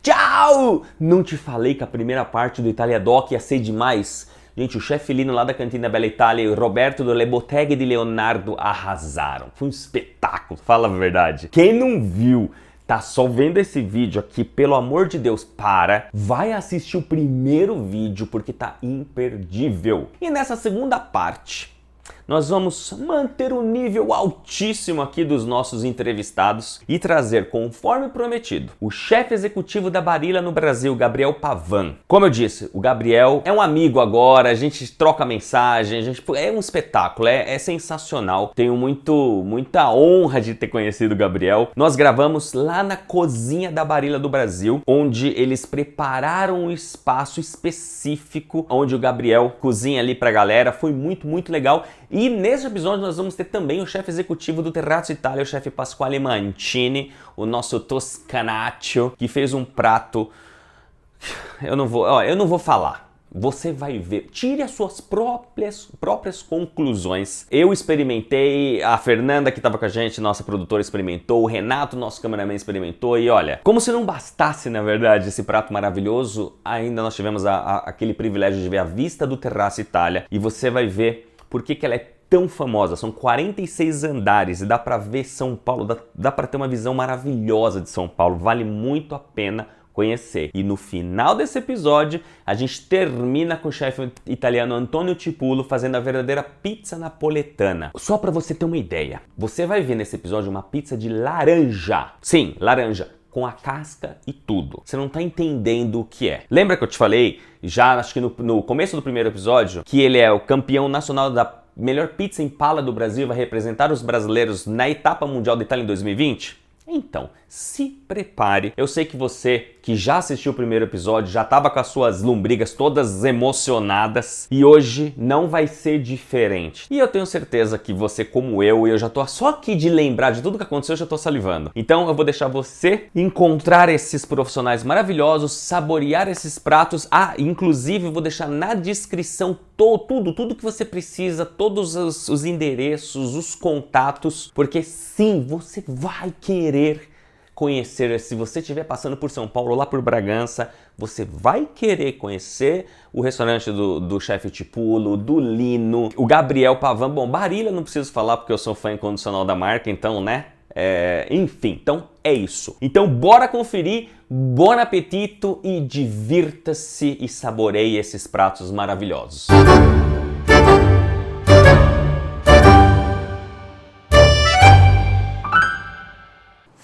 Tchau! Não te falei que a primeira parte do Italia Doc ia ser demais? Gente, o chefe Lino lá da Cantina Bella Itália e o Roberto do Le Botteghe di Leonardo arrasaram. Foi um espetáculo, fala a verdade. Quem não viu, tá só vendo esse vídeo aqui, pelo amor de Deus, vai assistir o primeiro vídeo porque tá imperdível. E nessa segunda parte, nós vamos manter o nível altíssimo aqui dos nossos entrevistados e trazer, conforme prometido, o chefe executivo da Barilla no Brasil, Gabriel Pavan. Como eu disse, o Gabriel é um amigo agora, a gente troca mensagem, é um espetáculo, é sensacional. Tenho muita honra de ter conhecido o Gabriel. Nós gravamos lá na cozinha da Barilla do Brasil, onde eles prepararam um espaço específico, onde o Gabriel cozinha ali pra galera. Foi muito legal. E nesse episódio nós vamos ter também o chefe executivo do Terrazzo Italia, o chefe Pasquale Mancini, o nosso Toscanaccio, que fez um prato... Eu não vou falar. Você vai ver. Tire as suas próprias conclusões. Eu experimentei, a Fernanda que estava com a gente, nossa produtora, experimentou, o Renato, nosso cameraman, experimentou e olha, como se não bastasse, na verdade, esse prato maravilhoso, ainda nós tivemos aquele privilégio de ver a vista do Terrazzo Italia e você vai ver por que ela é tão famosa. São 46 andares e dá pra ver São Paulo, dá pra ter uma visão maravilhosa de São Paulo. Vale muito a pena conhecer. E no final desse episódio, a gente termina com o chefe italiano Antonio Tiepolo fazendo a verdadeira pizza napoletana. Só pra você ter uma ideia, você vai ver nesse episódio uma pizza de laranja. Sim, laranja. Com a casca e tudo. Você não tá entendendo o que é. Lembra que eu te falei, já acho que no começo do primeiro episódio, que ele é o campeão nacional da melhor pizza em pala do Brasil, vai representar os brasileiros na etapa mundial da Itália em 2020? Então, se prepare. Eu sei que você que já assistiu o primeiro episódio, já estava com as suas lombrigas todas emocionadas e hoje não vai ser diferente. E eu tenho certeza que você, como eu já tô só aqui de lembrar de tudo que aconteceu, eu já tô salivando. Então eu vou deixar você encontrar esses profissionais maravilhosos, saborear esses pratos. Ah, inclusive eu vou deixar na descrição tudo que você precisa, todos os endereços, os contatos, porque sim, você vai querer conhecer. Se você estiver passando por São Paulo, lá por Bragança, você vai querer conhecer o restaurante do chefe Tiepolo, do Lino, o Gabriel Pavan. Bom, Barilla não preciso falar porque eu sou fã incondicional da marca, então, né? Enfim, então é isso. Então bora conferir, bom apetito e divirta-se e saboreie esses pratos maravilhosos.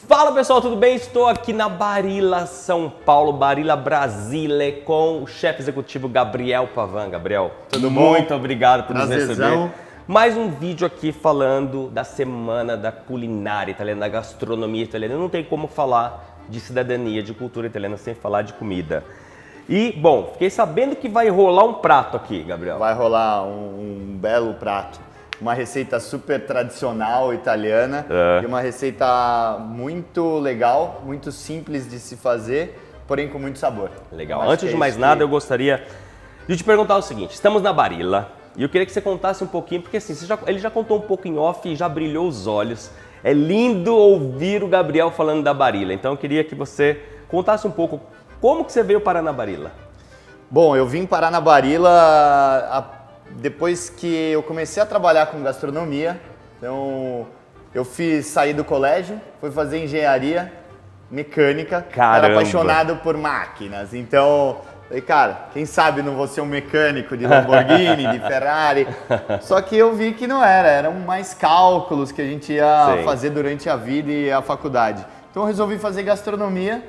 Fala pessoal, tudo bem? Estou aqui na Barilla São Paulo, Barilla Brasile, com o chefe executivo Gabriel Pavan. Gabriel, tudo bom? Muito obrigado por nos receber. Mais um vídeo aqui falando da semana da culinária italiana, da gastronomia italiana. Não tem como falar de cidadania, de cultura italiana sem falar de comida. E, bom, fiquei sabendo que vai rolar um prato aqui, Gabriel. Vai rolar um belo prato. Uma receita super tradicional italiana e uma receita muito legal, muito simples de se fazer, porém com muito sabor. Legal. Antes de mais nada, eu gostaria de te perguntar o seguinte. Estamos na Barilla e eu queria que você contasse um pouquinho, porque assim, ele já contou um pouco em off e já brilhou os olhos. É lindo ouvir o Gabriel falando da Barilla, então eu queria que você contasse um pouco como que você veio parar na Barilla. Bom, eu vim parar na Barilla depois que eu comecei a trabalhar com gastronomia. Então eu saí do colégio, fui fazer engenharia mecânica. Caramba. Era apaixonado por máquinas, então falei, cara, quem sabe não vou ser um mecânico de Lamborghini, de Ferrari. Só que eu vi que não eram mais cálculos que a gente ia fazer durante a vida e a faculdade. Então eu resolvi fazer gastronomia.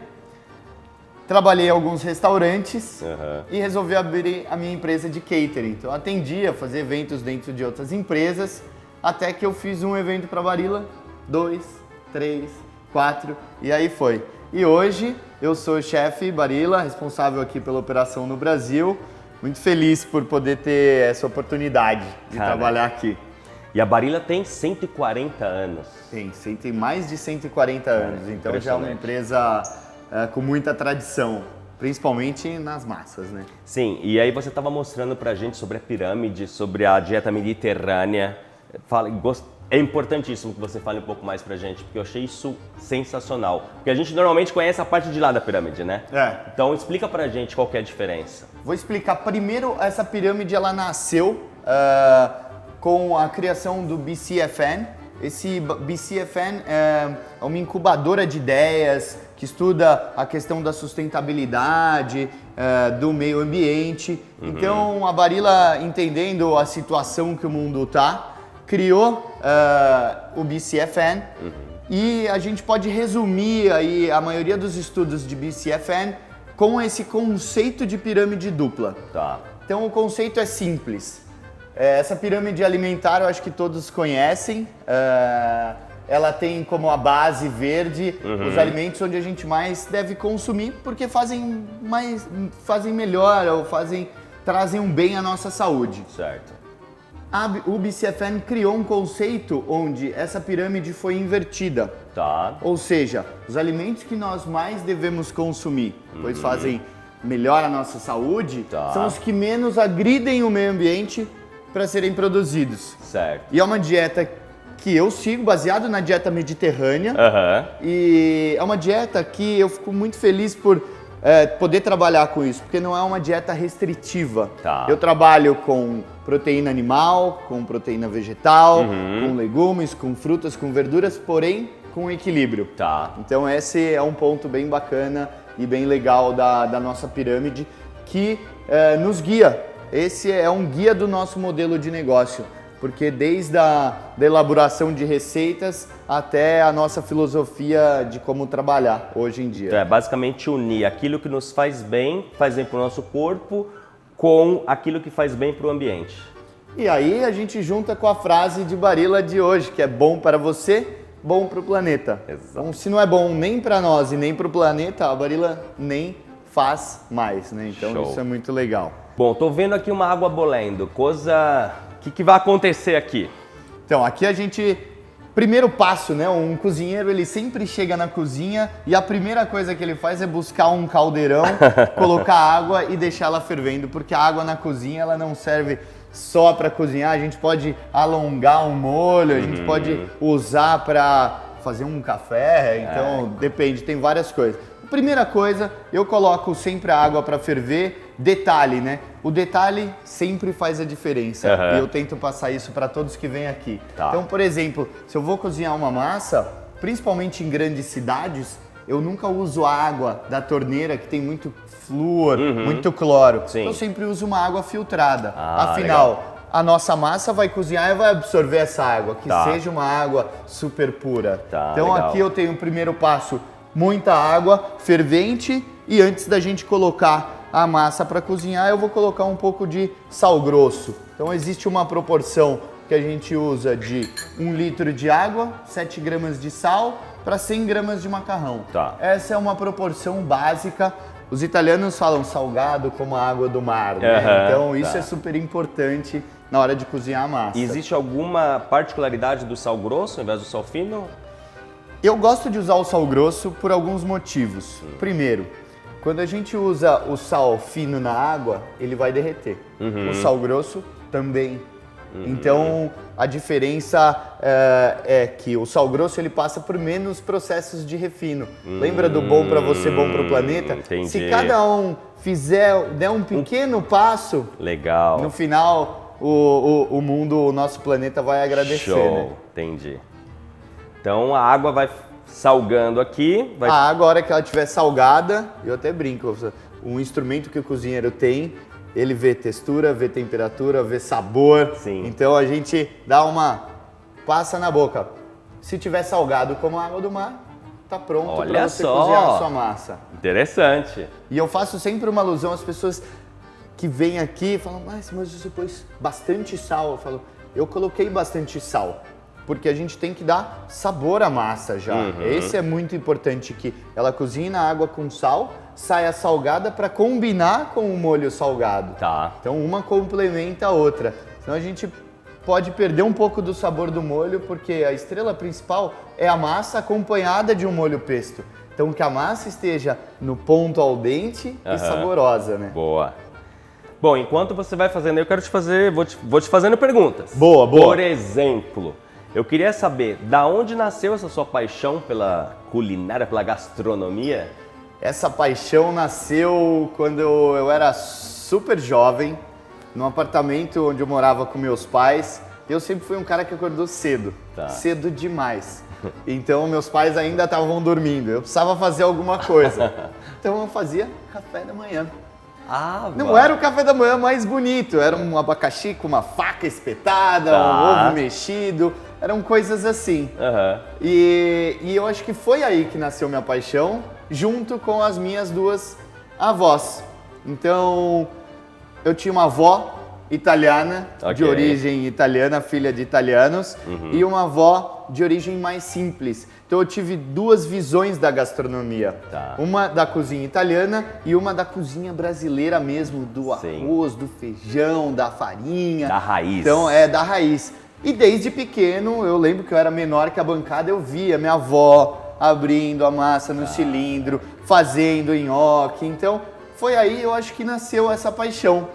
Trabalhei em alguns restaurantes e resolvi abrir a minha empresa de catering. Então eu atendia, fazia eventos dentro de outras empresas, até que eu fiz um evento para Barilla, 2, 3, 4 e aí foi. E hoje eu sou o chefe Barilla, responsável aqui pela operação no Brasil. Muito feliz por poder ter essa oportunidade de trabalhar aqui. E a Barilla tem 140 anos. Tem mais de 140 anos, então já é uma empresa com muita tradição, principalmente nas massas, né? Sim, e aí você estava mostrando pra gente sobre a pirâmide, sobre a dieta mediterrânea. É importantíssimo que você fale um pouco mais pra gente, porque eu achei isso sensacional. Porque a gente normalmente conhece a parte de lá da pirâmide, né? Então explica pra gente qual que é a diferença. Vou explicar. Primeiro, essa pirâmide ela nasceu com a criação do BCFN. Esse BCFN é uma incubadora de ideias que estuda a questão da sustentabilidade, do meio ambiente. Então, a Barilla, entendendo a situação que o mundo está, criou o BCFN e a gente pode resumir aí a maioria dos estudos de BCFN com esse conceito de pirâmide dupla. Tá. Então, o conceito é simples. Essa pirâmide alimentar eu acho que todos conhecem. Ela tem como a base verde os alimentos onde a gente mais deve consumir porque fazem melhor ou trazem um bem à nossa saúde. Certo. O BCFN criou um conceito onde essa pirâmide foi invertida. Tá. Ou seja, os alimentos que nós mais devemos consumir, pois fazem melhor a nossa saúde, são os que menos agridem o meio ambiente para serem produzidos. Certo. E é uma dieta que eu sigo, baseado na dieta mediterrânea. E é uma dieta que eu fico muito feliz por poder trabalhar com isso, porque não é uma dieta restritiva. Tá. Eu trabalho com proteína animal, com proteína vegetal, com legumes, com frutas, com verduras, porém com equilíbrio. Tá. Então esse é um ponto bem bacana e bem legal da nossa pirâmide que nos guia. Esse é um guia do nosso modelo de negócio, porque desde a elaboração de receitas até a nossa filosofia de como trabalhar hoje em dia. Então é basicamente unir aquilo que nos faz bem para o nosso corpo, com aquilo que faz bem para o ambiente. E aí a gente junta com a frase de Barilla de hoje, que é bom para você, bom para o planeta. Exato. Então, se não é bom nem para nós e nem para o planeta, a Barilla nem faz mais, né? Então Show. Isso é muito legal. Bom, tô vendo aqui uma água bolendo, coisa... O que vai acontecer aqui? Então, aqui a gente... Primeiro passo, né? Um cozinheiro, ele sempre chega na cozinha e a primeira coisa que ele faz é buscar um caldeirão, colocar água e deixar ela fervendo, porque a água na cozinha, ela não serve só para cozinhar, a gente pode alongar um molho, a gente pode usar para fazer um café, então depende, tem várias coisas. Primeira coisa, eu coloco sempre a água para ferver. Detalhe, né? O detalhe sempre faz a diferença. E eu tento passar isso para todos que vêm aqui. Tá. Então, por exemplo, se eu vou cozinhar uma massa, principalmente em grandes cidades, eu nunca uso a água da torneira que tem muito flúor, muito cloro. Sim. Eu sempre uso uma água filtrada. Ah, Afinal, legal. A nossa massa vai cozinhar e vai absorver essa água, que seja uma água super pura. Então legal. Aqui eu tenho o primeiro passo, muita água fervente, e antes da gente colocar a massa para cozinhar, eu vou colocar um pouco de sal grosso. Então existe uma proporção que a gente usa de 1 litro de água, 7 gramas de sal para 100 gramas de macarrão. Tá. Essa é uma proporção básica. Os italianos falam salgado como a água do mar, né? Então isso é super importante na hora de cozinhar a massa. E existe alguma particularidade do sal grosso ao invés do sal fino? Eu gosto de usar o sal grosso por alguns motivos. Primeiro, quando a gente usa o sal fino na água, ele vai derreter. O sal grosso também. Então, a diferença é que o sal grosso ele passa por menos processos de refino. Lembra do bom para você, bom para o planeta? Entendi. Se cada um der um pequeno passo, Legal. no final o mundo, o nosso planeta vai agradecer. Show, né? entendi. Então a água vai salgando aqui. A água, a hora que ela estiver salgada, eu até brinco, um instrumento que o cozinheiro tem, ele vê textura, vê temperatura, vê sabor. Sim. Então a gente dá passa na boca. Se tiver salgado como a água do mar, tá pronto para você cozinhar a sua massa. Interessante. E eu faço sempre uma alusão às pessoas que vêm aqui e falam, mas você pôs bastante sal. Eu falo, eu coloquei bastante sal. Porque a gente tem que dar sabor à massa já. Esse é muito importante, que ela cozinhe na água com sal, saia salgada para combinar com o molho salgado. Tá. Então uma complementa a outra. Então a gente pode perder um pouco do sabor do molho, porque a estrela principal é a massa acompanhada de um molho pesto. Então que a massa esteja no ponto al dente e saborosa, né? Boa. Bom, enquanto você vai fazendo, eu quero vou te fazendo perguntas. Boa. Por exemplo, Eu queria saber, da onde nasceu essa sua paixão pela culinária, pela gastronomia? Essa paixão nasceu quando eu era super jovem, num apartamento onde eu morava com meus pais. Eu sempre fui um cara que acordou cedo, cedo demais. Então meus pais ainda estavam dormindo, eu precisava fazer alguma coisa. Então eu fazia café da manhã. Não era o café da manhã mais bonito, era um abacaxi com uma faca espetada, um ovo mexido, eram coisas assim. E eu acho que foi aí que nasceu minha paixão, junto com as minhas duas avós. Então, eu tinha uma avó italiana, de origem italiana, filha de italianos, e uma avó de origem mais simples. Então eu tive duas visões da gastronomia. Uma da cozinha italiana e uma da cozinha brasileira mesmo, do arroz, do feijão, da farinha. Da raiz. Então, da raiz. E desde pequeno, eu lembro que eu era menor que a bancada, eu via minha avó abrindo a massa no cilindro, fazendo nhoque. Então, foi aí, eu acho que nasceu essa paixão.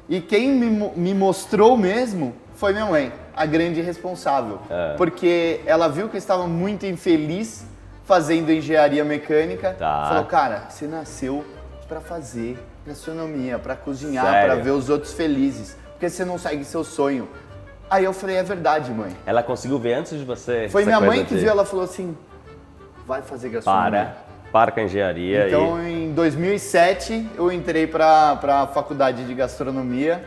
E quem me mostrou mesmo foi minha mãe, a grande responsável. Porque ela viu que eu estava muito infeliz fazendo engenharia mecânica. Falou, cara, você nasceu para fazer gastronomia, para cozinhar, para ver os outros felizes. Porque você não segue seu sonho. Aí eu falei, é verdade, mãe. Ela conseguiu ver antes de você? Foi minha mãe que viu, ela falou assim, vai fazer gastronomia. Para com a engenharia. Então, em 2007, eu entrei para a faculdade de gastronomia.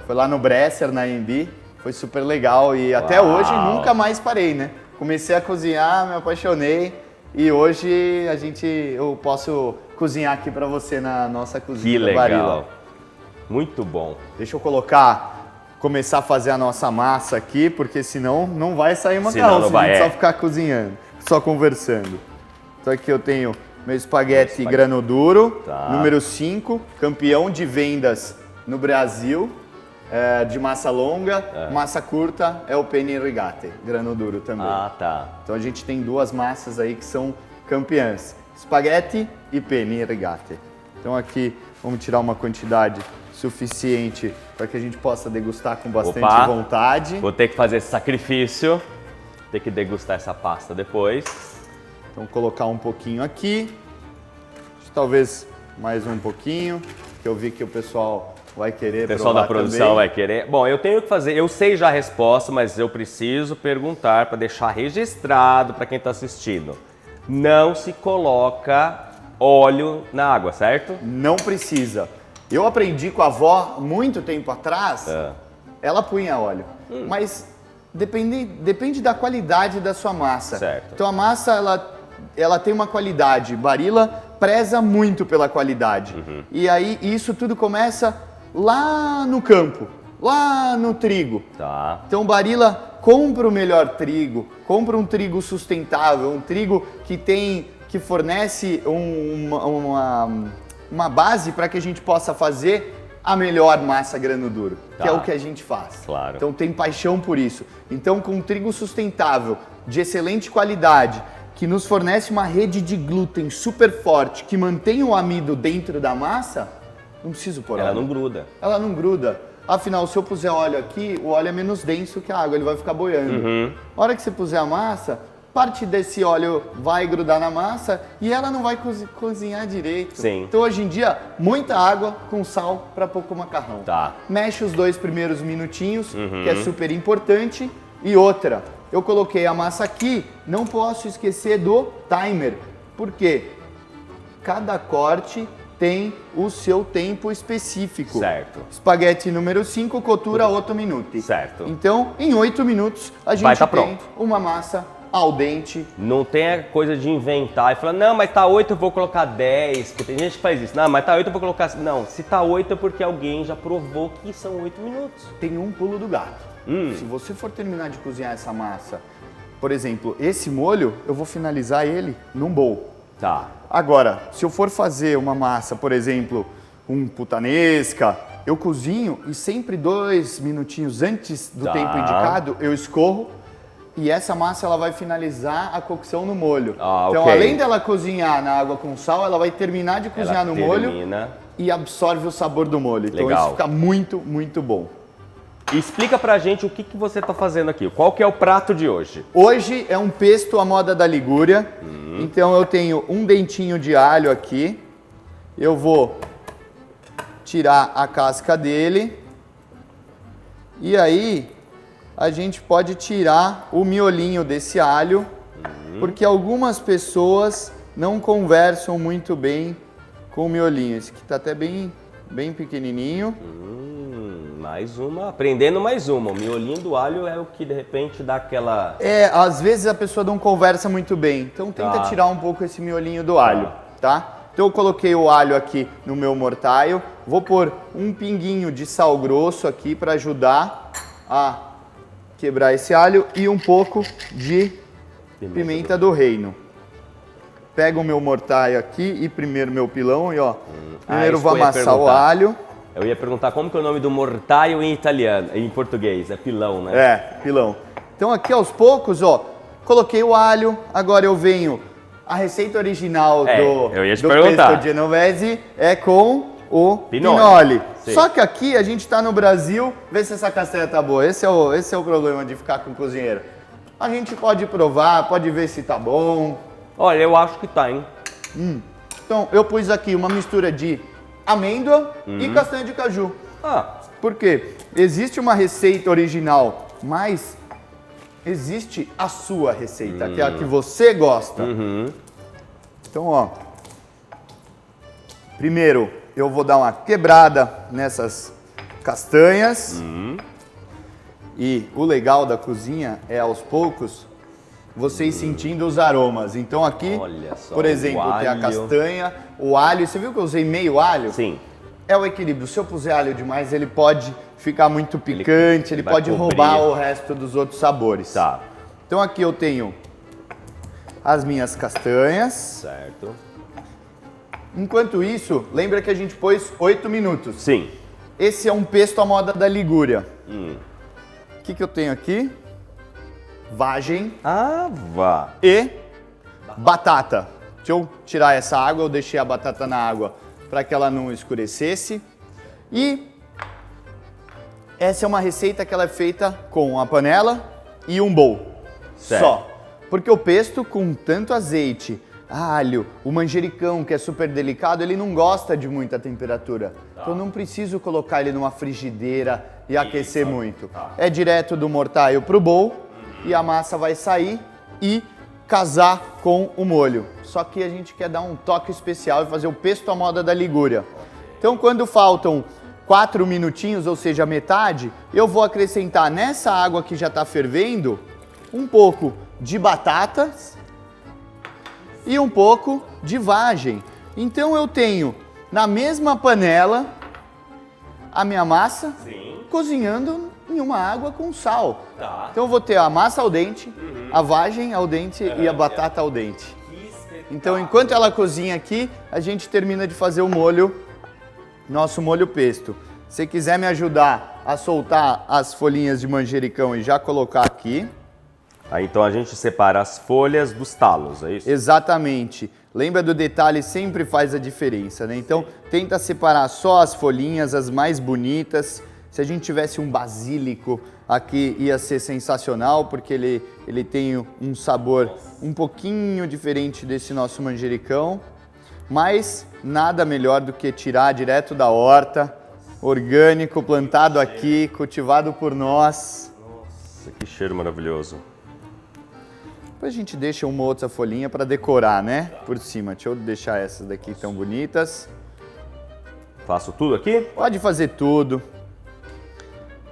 Foi lá no Bresser, na AMB. Foi super legal e até hoje nunca mais parei, né? Comecei a cozinhar, me apaixonei e hoje eu posso cozinhar aqui para você na nossa cozinha da Barilla. Que legal. Muito bom. Deixa eu começar a fazer a nossa massa aqui, porque senão não vai sair macarrão, se a gente só ficar cozinhando, só conversando. Então aqui eu tenho meu espaguete grano duro, número 5, campeão de vendas no Brasil, de massa longa, massa curta é o penne rigate, grano duro também. Então a gente tem duas massas aí que são campeãs, espaguete e penne rigate. Então aqui vamos tirar uma quantidade suficiente para que a gente possa degustar com bastante vontade. Vou ter que fazer esse sacrifício, ter que degustar essa pasta depois. Então colocar um pouquinho aqui, talvez mais um pouquinho, que eu vi que o pessoal vai querer. O pessoal da produção também vai querer. Bom, eu tenho que fazer, eu sei já a resposta, mas eu preciso perguntar para deixar registrado para quem está assistindo. Não se coloca óleo na água, certo? Não precisa. Eu aprendi com a avó muito tempo atrás, ela punha óleo, mas depende da qualidade da sua massa. Certo. Então a massa, ela tem uma qualidade, Barilla preza muito pela qualidade. E aí isso tudo começa lá no campo, lá no trigo. Então Barilla compra o melhor trigo, compra um trigo sustentável, um trigo que fornece uma base para que a gente possa fazer a melhor massa grano duro, que é o que a gente faz. Então tem paixão por isso. Então com um trigo sustentável, de excelente qualidade, que nos fornece uma rede de glúten super forte, que mantém o amido dentro da massa, não preciso pôr óleo. Ela não gruda. Ela não gruda. Afinal, se eu puser óleo aqui, o óleo é menos denso que a água, ele vai ficar boiando. A hora que você puser a massa, parte desse óleo vai grudar na massa e ela não vai cozinhar direito. Então hoje em dia, muita água com sal para pouco macarrão. Mexe os 2 primeiros minutinhos, que é super importante. E outra, eu coloquei a massa aqui, não posso esquecer do timer. Por quê? Cada corte tem o seu tempo específico. Espaguete número 5, cottura 8 minutos. Então, em 8 minutos, a gente tem uma massa al dente. Não tem a coisa de inventar e falar, não, mas tá 8, eu vou colocar 10. Porque tem gente que faz isso. Não, mas tá 8, eu vou colocar... Não, se tá 8 é porque alguém já provou que são 8 minutos. Tem um pulo do gato. Se você for terminar de cozinhar essa massa, por exemplo, esse molho, eu vou finalizar ele num bowl. Agora, se eu for fazer uma massa, por exemplo, um putanesca, eu cozinho e sempre 2 minutinhos antes do tempo indicado, eu escorro. E essa massa ela vai finalizar a cocção no molho. Então, além dela cozinhar na água com sal, ela vai terminar de cozinhar no molho e absorve o sabor do molho. Então, isso fica muito, muito bom. Explica pra gente o que você tá fazendo aqui. Qual que é o prato de hoje? Hoje é um pesto à moda da Ligúria. Então eu tenho um dentinho de alho aqui. Eu vou tirar a casca dele. E aí a gente pode tirar o miolinho desse alho, porque algumas pessoas não conversam muito bem com o miolinho. Esse aqui tá até bem pequenininho. Aprendendo mais uma. O miolinho do alho é o que de repente dá aquela... Às vezes a pessoa não conversa muito bem, então tenta tirar um pouco esse miolinho do alho, tá? Então eu coloquei o alho aqui no meu mortaio, vou pôr um pinguinho de sal grosso aqui para ajudar a quebrar esse alho e um pouco de pimenta do reino. Pego o meu mortaio aqui e primeiro meu pilão e primeiro vou amassar o alho. Eu ia perguntar como que é o nome do mortaio em italiano, em português, é pilão, né? É, pilão. Então aqui aos poucos, coloquei o alho, agora eu venho, a receita original do pesto genovese é com o pinoli. Só que aqui a gente está no Brasil, vê se essa castanha tá boa, esse é o problema de ficar com o cozinheiro. A gente pode provar, pode ver se tá bom. Olha, eu acho que tá, hein? Então eu pus aqui uma mistura de amêndoa e castanha de caju. Por quê? Existe uma receita original, mas existe a sua receita, que é a que você gosta. Então, primeiro eu vou dar uma quebrada nessas castanhas. E o legal da cozinha é aos poucos vocês sentindo os aromas. Então aqui, por exemplo, tem a castanha, o alho. Você viu que eu usei meio alho? Sim. É o equilíbrio. Se eu puser alho demais, ele pode ficar muito picante, ele pode roubar o resto dos outros sabores. Tá. Então aqui eu tenho as minhas castanhas. Certo. Enquanto isso, lembra que a gente pôs 8 minutos. Sim. Esse é um pesto à moda da Ligúria. O que eu tenho aqui? Vagem e batata. Deixa eu tirar essa água, eu deixei a batata na água para que ela não escurecesse. E essa é uma receita que ela é feita com a panela e um bowl. Certo. Só. Porque o pesto com tanto azeite, alho, o manjericão que é super delicado, ele não gosta de muita temperatura. Então eu não preciso colocar ele numa frigideira e aquecer muito. É direto do mortaio pro bowl. E a massa vai sair e casar com o molho. Só que a gente quer dar um toque especial e fazer o pesto à moda da Ligúria. Então, quando faltam 4 minutinhos, ou seja, metade, eu vou acrescentar nessa água que já está fervendo um pouco de batatas e um pouco de vagem. Então, eu tenho na mesma panela a minha massa cozinhando em uma água com sal. Então eu vou ter a massa al dente, a vagem al dente e a batata al dente. Então enquanto ela cozinha aqui, a gente termina de fazer o molho, nosso molho pesto. Se quiser me ajudar a soltar as folhinhas de manjericão e já colocar aqui. Aí então a gente separa as folhas dos talos, é isso? Exatamente. Lembra do detalhe, sempre faz a diferença, né? Então tenta separar só as folhinhas, as mais bonitas. Se a gente tivesse um basílico aqui, ia ser sensacional, porque ele tem um sabor um pouquinho diferente desse nosso manjericão. Mas nada melhor do que tirar direto da horta, orgânico, plantado aqui, cultivado por nós. Nossa, que cheiro maravilhoso. Depois a gente deixa uma outra folhinha para decorar, né? Por cima. Deixa eu deixar essas daqui tão bonitas. Faço tudo aqui? Pode fazer tudo.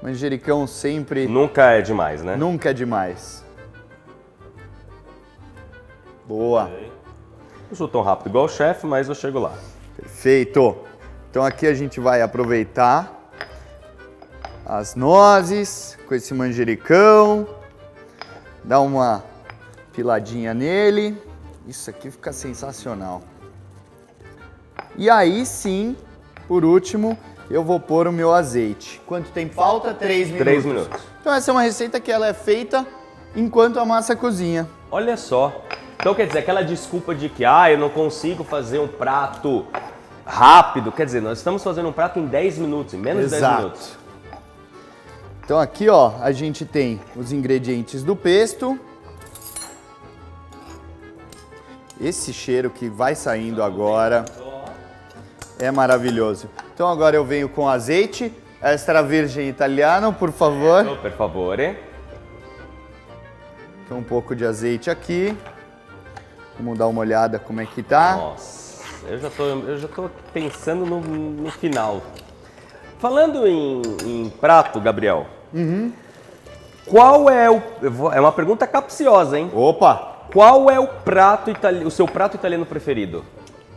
Manjericão sempre... Nunca é demais, né? Nunca é demais. Boa. Não sou tão rápido igual o chefe, mas eu chego lá. Perfeito. Então aqui a gente vai aproveitar as nozes com esse manjericão. Dar uma piladinha nele. Isso aqui fica sensacional. E aí sim, por último... eu vou pôr o meu azeite. Quanto tempo falta? 3 minutos. 3 minutos. Então essa é uma receita que ela é feita enquanto a massa cozinha. Olha só. Então quer dizer, aquela desculpa de que eu não consigo fazer um prato rápido. Quer dizer, nós estamos fazendo um prato em 10 minutos, em menos de 10 minutos. Então aqui, ó, a gente tem os ingredientes do pesto. Esse cheiro que vai saindo agora é maravilhoso. Então agora eu venho com azeite extra virgem italiano, por favor. Per favore. Então um pouco de azeite aqui. Vamos dar uma olhada como é que tá. Nossa, eu já tô pensando no final. Falando em prato, Gabriel, qual é o... É uma pergunta capciosa, hein? Opa! Qual é o seu prato italiano preferido?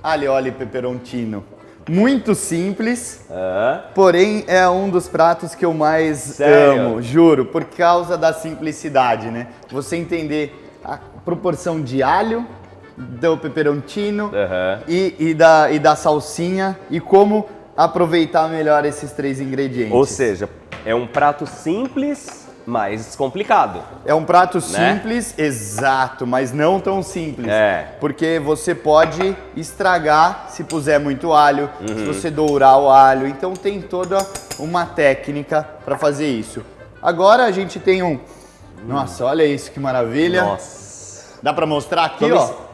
Aglioli peperoncino. Muito simples, porém é um dos pratos que eu mais Sério? amo, juro, por causa da simplicidade, né? Você entender a proporção de alho, do peperoncino e da salsinha e como aproveitar melhor esses 3 ingredientes. Ou seja, é um prato simples, mas complicado. É um prato simples, exato, mas não tão simples. Porque você pode estragar se puser muito alho, se você dourar o alho. Então tem toda uma técnica para fazer isso. Agora a gente tem um... Nossa, olha isso, que maravilha. Nossa. Dá para mostrar aqui, ó?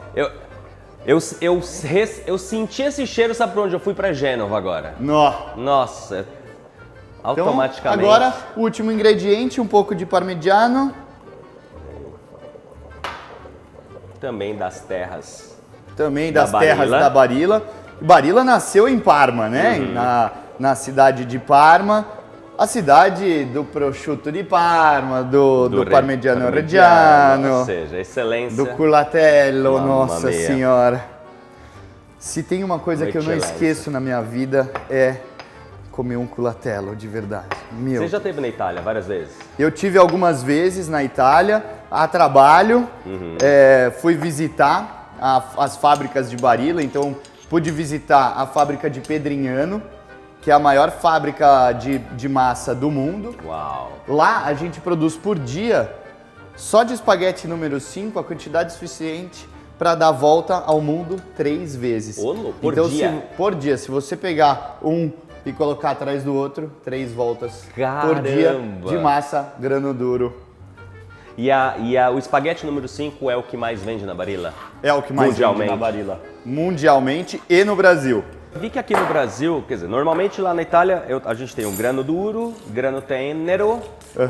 Eu senti esse cheiro, sabe pra onde eu fui? Pra Gênova agora. Nossa, automaticamente. Então, agora, o último ingrediente, um pouco de parmigiano. Também das terras. Também das terras da Barilla. Barilla nasceu em Parma, né? Na cidade de Parma. A cidade do prosciutto di Parma, do parmigiano reggiano. Ou seja, excelência. Do culatello, Mamma nossa mia. senhora. Se tem uma coisa que eu não Excelência. esqueço na minha vida é comer um culatello, de verdade. Meu. Você já esteve na Itália várias vezes? Eu tive algumas vezes na Itália, a trabalho, fui visitar as fábricas de Barilla, então pude visitar a fábrica de Pedrignano, que é a maior fábrica de massa do mundo. Uau! Lá a gente produz por dia, só de espaguete número 5, a quantidade suficiente para dar a volta ao mundo 3 vezes. Por dia? Por dia. Se você pegar um e colocar atrás do outro, 3 voltas por dia de massa grano duro. E o espaguete número 5 é o que mais vende na Barilla? É o que mais vende na Barilla. Mundialmente e no Brasil. Vi que aqui no Brasil, quer dizer, normalmente lá na Itália a gente tem um grano duro, grano tenero,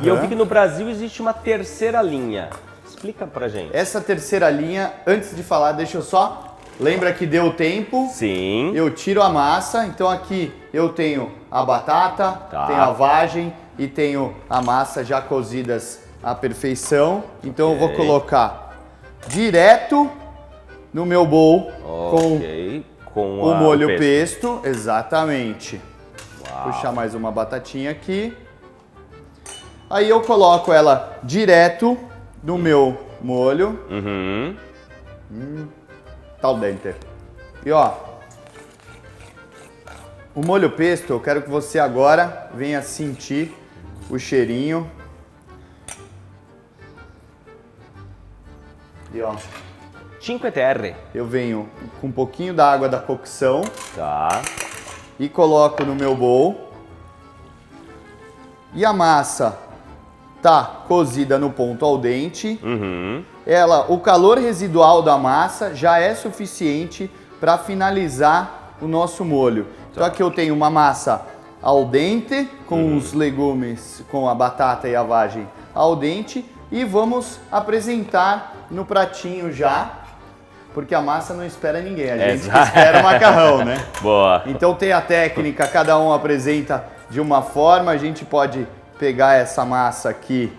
e eu vi que no Brasil existe uma terceira linha. Explica pra gente. Essa terceira linha, antes de falar, deixa eu só... Lembra que deu tempo? Sim. Eu tiro a massa, então aqui eu tenho a batata, tenho a vagem e tenho a massa já cozidas à perfeição. Então eu vou colocar direto no meu bowl com o molho pesto. Exatamente. Uau. Puxar mais uma batatinha aqui. Aí eu coloco ela direto no meu molho. Tal dente. E ó, o molho pesto, eu quero que você agora venha sentir o cheirinho. E ó, 5 TR. eu venho com um pouquinho da água da cocção Tá. e coloco no meu bowl. E a massa tá cozida no ponto al dente. O calor residual da massa já é suficiente para finalizar o nosso molho. Então aqui eu tenho uma massa al dente com os legumes, com a batata e a vagem al dente, e vamos apresentar no pratinho já, porque a massa não espera ninguém, a gente espera o macarrão, né? Boa. Então tem a técnica, cada um apresenta de uma forma, a gente pode pegar essa massa aqui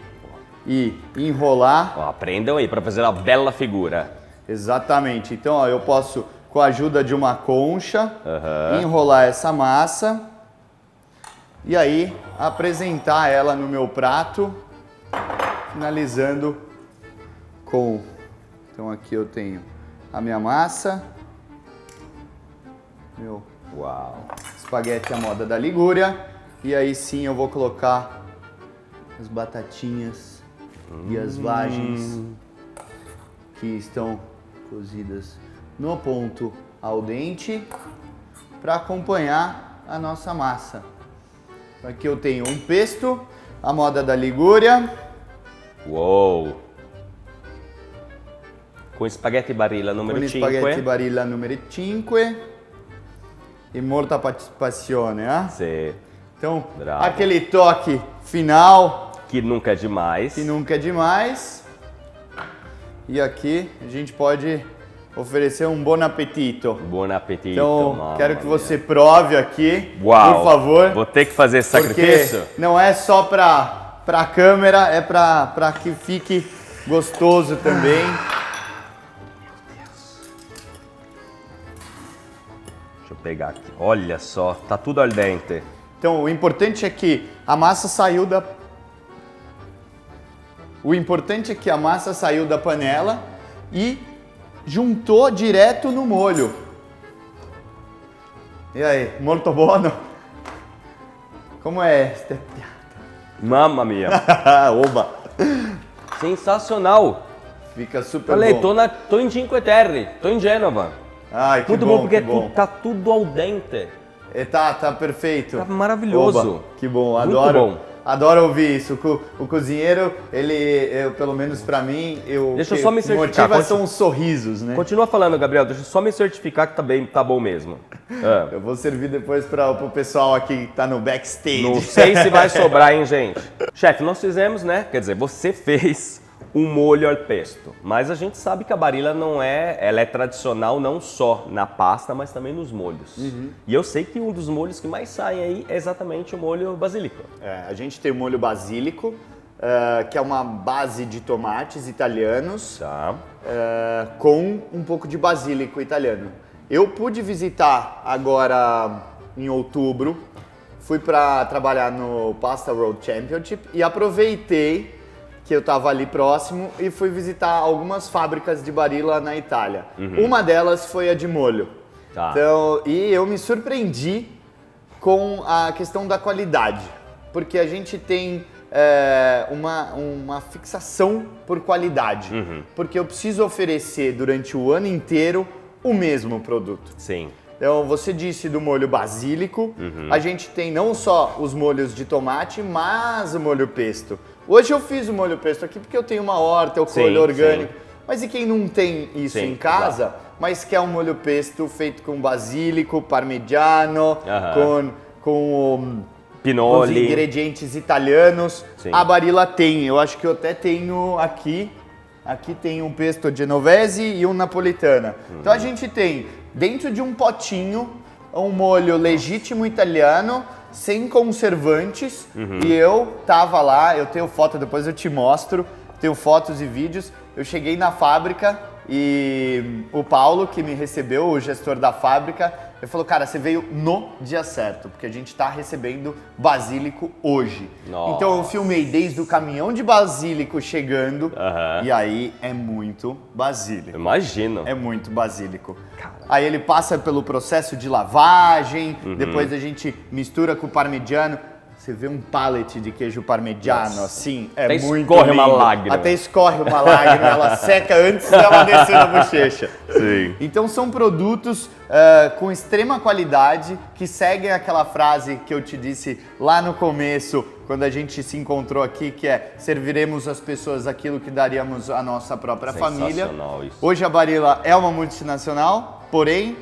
e enrolar. Ó, aprendam aí para fazer uma bela figura. Exatamente. Então, ó, eu posso, com a ajuda de uma concha, enrolar essa massa e aí apresentar ela no meu prato, finalizando com... Então aqui eu tenho a minha massa, meu espaguete à moda da Ligúria, e aí sim eu vou colocar as batatinhas e as vagens que estão cozidas no ponto al dente para acompanhar a nossa massa. Aqui eu tenho um pesto a moda da Ligúria. Uou! Com spaghetti barilla numero 5. Con spaghetti barilla numero 5. E molta passione, eh? Sì. Então, Bravo. aquele toque final. Que nunca é demais. Que nunca é demais. E aqui a gente pode oferecer um bom apetito. Bom apetite. Então, quero que você prove aqui, Uau, por favor. Vou ter que fazer esse sacrifício? Porque não é só pra câmera, é pra que fique gostoso também. Deixa eu pegar aqui. Olha só, tá tudo al dente. Então, o importante é que a massa saiu da... O importante é que a massa saiu da panela e juntou direto no molho. E aí, molto buono? Como é? Mamma mia. Oba! Sensacional. Fica super Falei, bom. tô em Cinque Terre, tô em Gênova. Ai, que Muito bom, bom, porque que bom. tá tudo al dente. Tá perfeito. Tá maravilhoso. Oba, que bom, Muito adoro. bom. Adoro ouvir isso. O cozinheiro, pelo menos pra mim, Deixa eu só me certificar. motiva são os sorrisos, né? Continua falando, Gabriel, deixa eu só me certificar que tá bom mesmo. Eu vou servir depois pro pessoal aqui que tá no backstage. Não sei se vai sobrar, hein, gente? Chefe, nós fizemos, né? Quer dizer, você fez um molho al pesto, mas a gente sabe que a Barilla ela é tradicional não só na pasta, mas também nos molhos. E eu sei que um dos molhos que mais saem aí é exatamente o molho basílico. A gente tem o molho basílico, que é uma base de tomates italianos, Tá. com um pouco de basílico italiano. Eu pude visitar agora em outubro, fui para trabalhar no Pasta World Championship e aproveitei que eu estava ali próximo e fui visitar algumas fábricas de Barilla na Itália. Uma delas foi a de molho. Tá. Então, e eu me surpreendi com a questão da qualidade, porque a gente tem uma fixação por qualidade, porque eu preciso oferecer durante o ano inteiro o mesmo produto. Sim. Então, você disse do molho basílico, a gente tem não só os molhos de tomate, mas o molho pesto. Hoje eu fiz o molho pesto aqui porque eu tenho uma horta, eu colho orgânico. Sim. Mas e quem não tem isso em casa, mas quer um molho pesto feito com basílico, parmigiano, com pinoli, os ingredientes italianos. Sim. A Barilla tem, eu acho que eu até tenho aqui. Aqui tem um pesto genovese e um napolitana. Então a gente tem dentro de um potinho um molho legítimo italiano, sem conservantes. E eu tava lá, eu tenho foto, depois eu te mostro, tenho fotos e vídeos. Eu cheguei na fábrica e o Paulo, que me recebeu, o gestor da fábrica, ele falou, cara, você veio no dia certo, porque a gente tá recebendo basílico hoje. Nossa. Então eu filmei desde o caminhão de basílico chegando, e aí é muito basílico. Imagino. É muito basílico. Caramba. Aí ele passa pelo processo de lavagem, depois a gente mistura com o parmigiano. Você vê um pallet de queijo parmegiano, assim, é até muito escorre lindo. uma lágrima. Até escorre uma lágrima, ela seca antes dela descer na bochecha. Sim. Então são produtos com extrema qualidade, que seguem aquela frase que eu te disse lá no começo, quando a gente se encontrou aqui, que é: serviremos às pessoas aquilo que daríamos à nossa própria família. Isso. Hoje a Barilla é uma multinacional, porém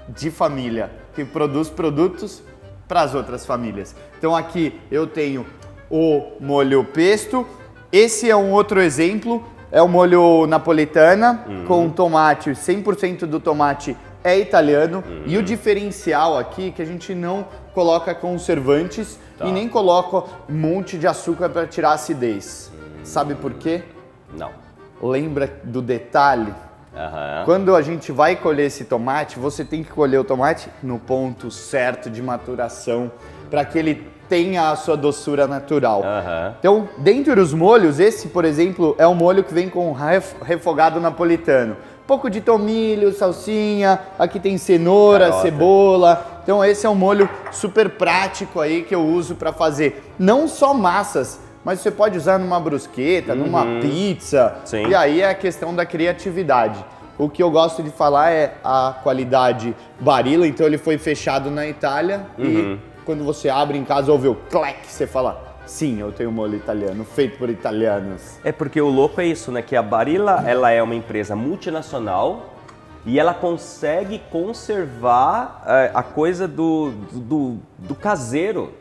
de família, que produz produtos para as outras famílias. Então aqui eu tenho o molho pesto. Esse é um outro exemplo, é o molho napolitana com tomate, 100% do tomate é italiano. E o diferencial aqui é que a gente não coloca conservantes e nem coloca um monte de açúcar para tirar a acidez. Sabe por quê? Não. Lembra do detalhe? Quando a gente vai colher esse tomate, você tem que colher o tomate no ponto certo de maturação para que ele tenha a sua doçura natural. Então, dentre os molhos, esse, por exemplo, é um molho que vem com refogado napolitano. Um pouco de tomilho, salsinha, aqui tem cenoura, cebola. Então esse é um molho super prático aí que eu uso para fazer não só massas, mas você pode usar numa brusqueta, numa pizza. Sim. E aí é a questão da criatividade. O que eu gosto de falar é a qualidade Barilla, então ele foi fechado na Itália e quando você abre em casa, ouve o clack, você fala, Sim, eu tenho molho italiano, feito por italianos. É porque o louco é isso, né? Que a Barilla, ela é uma empresa multinacional e ela consegue conservar a coisa do caseiro.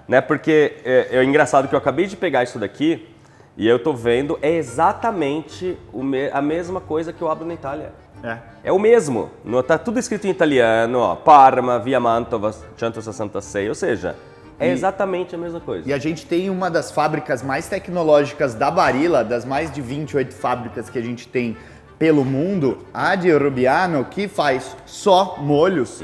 Né? Porque é engraçado que eu acabei de pegar isso daqui e eu tô vendo, é exatamente a mesma coisa que eu abro na Itália. É o mesmo. Tá tudo escrito em italiano, ó, Parma, Via Mantova, 166, ou seja, é exatamente a mesma coisa. E a gente tem uma das fábricas mais tecnológicas da Barilla, das mais de 28 fábricas que a gente tem pelo mundo, a de Robiano, que faz só molhos.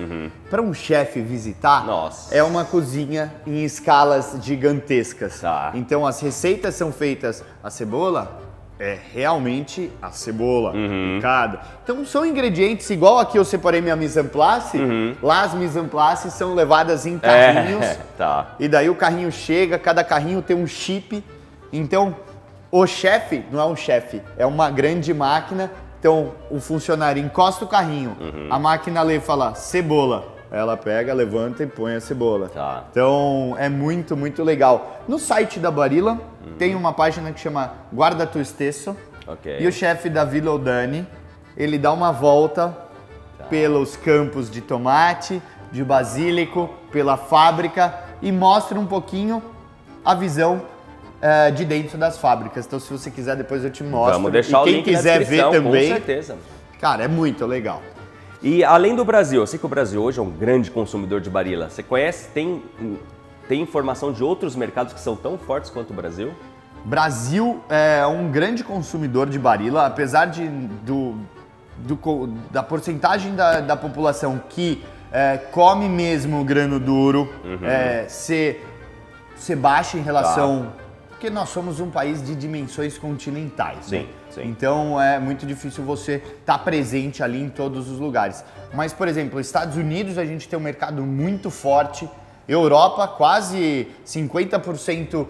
Para um chefe visitar, é uma cozinha em escalas gigantescas. Então as receitas são feitas, a cebola é realmente a cebola picada. Então são ingredientes, igual aqui eu separei minha mise en place, lá as mise en place são levadas em carrinhos, e daí o carrinho chega, cada carrinho tem um chip, então o chefe não é um chefe, é uma grande máquina, então o funcionário encosta o carrinho, a máquina lê e fala cebola. Ela pega, levanta e põe a cebola. Então é muito, muito legal. No site da Barilla tem uma página que chama Guarda Tu Stesso. E o chefe Davi Lodani, ele dá uma volta pelos campos de tomate, de basílico, pela fábrica e mostra um pouquinho a visão de dentro das fábricas. Então se você quiser depois eu te mostro. Vamos deixar e quem o link quiser na descrição, ver também. com certeza. Cara, é muito legal. E além do Brasil, eu sei que o Brasil hoje é um grande consumidor de Barilla. Você conhece, tem informação de outros mercados que são tão fortes quanto o Brasil? Brasil é um grande consumidor de Barilla, apesar da porcentagem da população que come mesmo o grano duro ser baixa em relação... Porque nós somos um país de dimensões continentais, né? Então é muito difícil você estar presente ali em todos os lugares. Mas, por exemplo, Estados Unidos a gente tem um mercado muito forte, Europa, quase 50%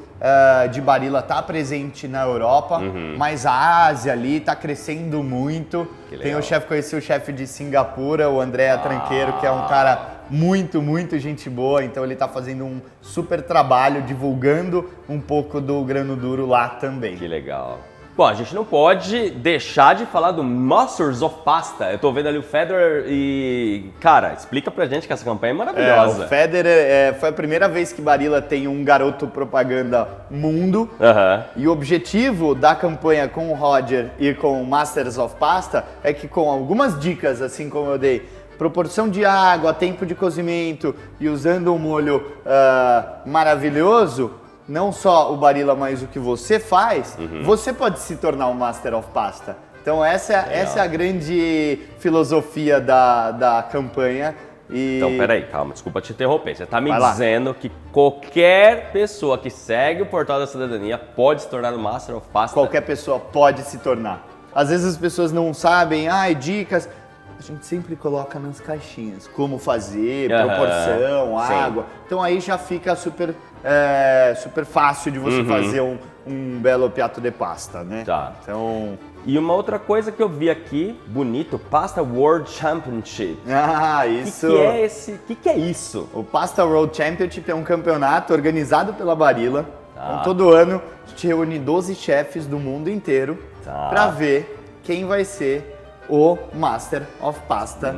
de Barilla está presente na Europa, mas a Ásia ali está crescendo muito. Conheci o chefe de Singapura, o André Tranqueiro, que é um cara muito, muito gente boa, então ele está fazendo um super trabalho divulgando um pouco do grano duro lá também. Que legal. Bom, a gente não pode deixar de falar do Masters of Pasta. Eu tô vendo ali o Federer e... Cara, explica pra gente que essa campanha é maravilhosa. O Federer foi a primeira vez que Barilla tem um garoto propaganda mundo. E o objetivo da campanha com o Roger e com o Masters of Pasta é que com algumas dicas, assim como eu dei, proporção de água, tempo de cozimento e usando um molho maravilhoso, não só o Barilla, mas o que você faz, você pode se tornar um Master of Pasta. Então essa é a grande filosofia da campanha. Então, peraí, calma, desculpa te interromper. Você tá me dizendo que qualquer pessoa que segue o Portal da Cidadania pode se tornar um Master of Pasta? Qualquer pessoa pode se tornar. Às vezes as pessoas não sabem, dicas... A gente sempre coloca nas caixinhas como fazer, proporção, água. Então aí já fica super fácil de você fazer um belo piatto de pasta, né? Então... E uma outra coisa que eu vi aqui, bonito, Pasta World Championship. Isso! O que é isso? O Pasta World Championship é um campeonato organizado pela Barilla. Então, todo ano a gente reúne 12 chefes do mundo inteiro para ver quem vai ser o Master of Pasta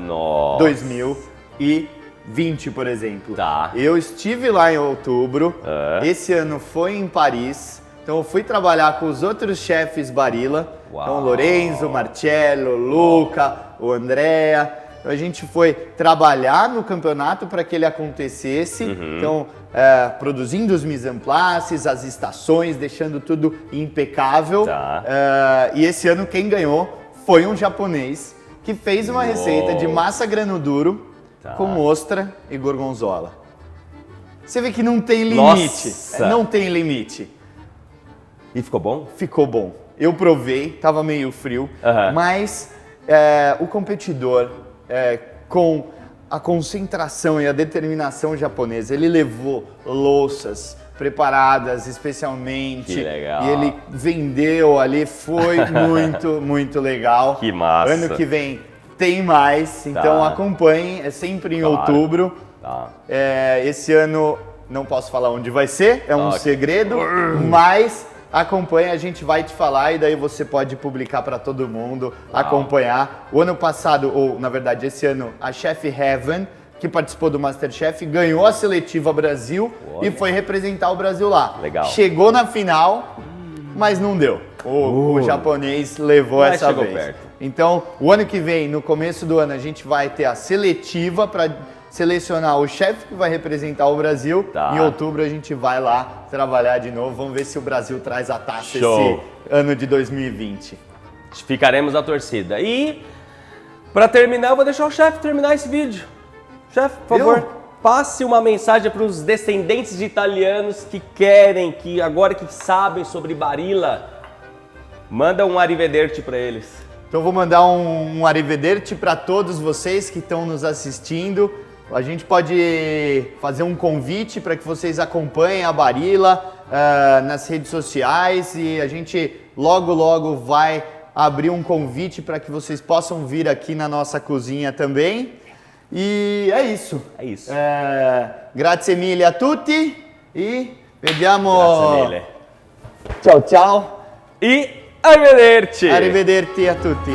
2020, por exemplo. Eu estive lá em outubro, esse ano foi em Paris, então eu fui trabalhar com os outros chefes Barilla, então o Lorenzo, o Marcello, o Luca, o Andrea. Então a gente foi trabalhar no campeonato para que ele acontecesse, então produzindo os mise en places, as estações, deixando tudo impecável. E esse ano quem ganhou foi um japonês que fez uma receita de massa grano duro com ostra e gorgonzola. Você vê que não tem limite. Não tem limite. E ficou bom? Ficou bom. Eu provei, tava meio frio, mas o competidor, com a concentração e a determinação japonesa, ele levou louças preparadas especialmente. Que legal. E ele vendeu ali, foi muito, muito legal. Que massa. Ano que vem tem mais, então acompanhem, é sempre em outubro. Esse ano Não posso falar onde vai ser, é um segredo, mas acompanha, a gente vai te falar e daí você pode publicar para todo mundo, acompanhar. O ano passado, ou na verdade esse ano, a Chef Heaven, que participou do MasterChef, ganhou a seletiva Brasil e foi representar o Brasil lá. Legal. Chegou na final, mas não deu. O japonês levou essa vez. Perto. Então, o ano que vem, no começo do ano, a gente vai ter a seletiva para selecionar o chefe que vai representar o Brasil. Em outubro a gente vai lá trabalhar de novo. Vamos ver se o Brasil traz a taça esse ano de 2020. Ficaremos na torcida. E, para terminar, eu vou deixar o chefe terminar esse vídeo. Chefe, por favor, passe uma mensagem para os descendentes de italianos que querem, que agora que sabem sobre Barilla, manda um arrivederci para eles. Então vou mandar um arrivederci para todos vocês que estão nos assistindo. A gente pode fazer um convite para que vocês acompanhem a Barilla nas redes sociais e a gente logo vai abrir um convite para que vocês possam vir aqui na nossa cozinha também. E é isso. É isso. Grazie mille a tutti e vediamo. Grazie mille. Ciao ciao. E arrivederci. Arrivederci a tutti.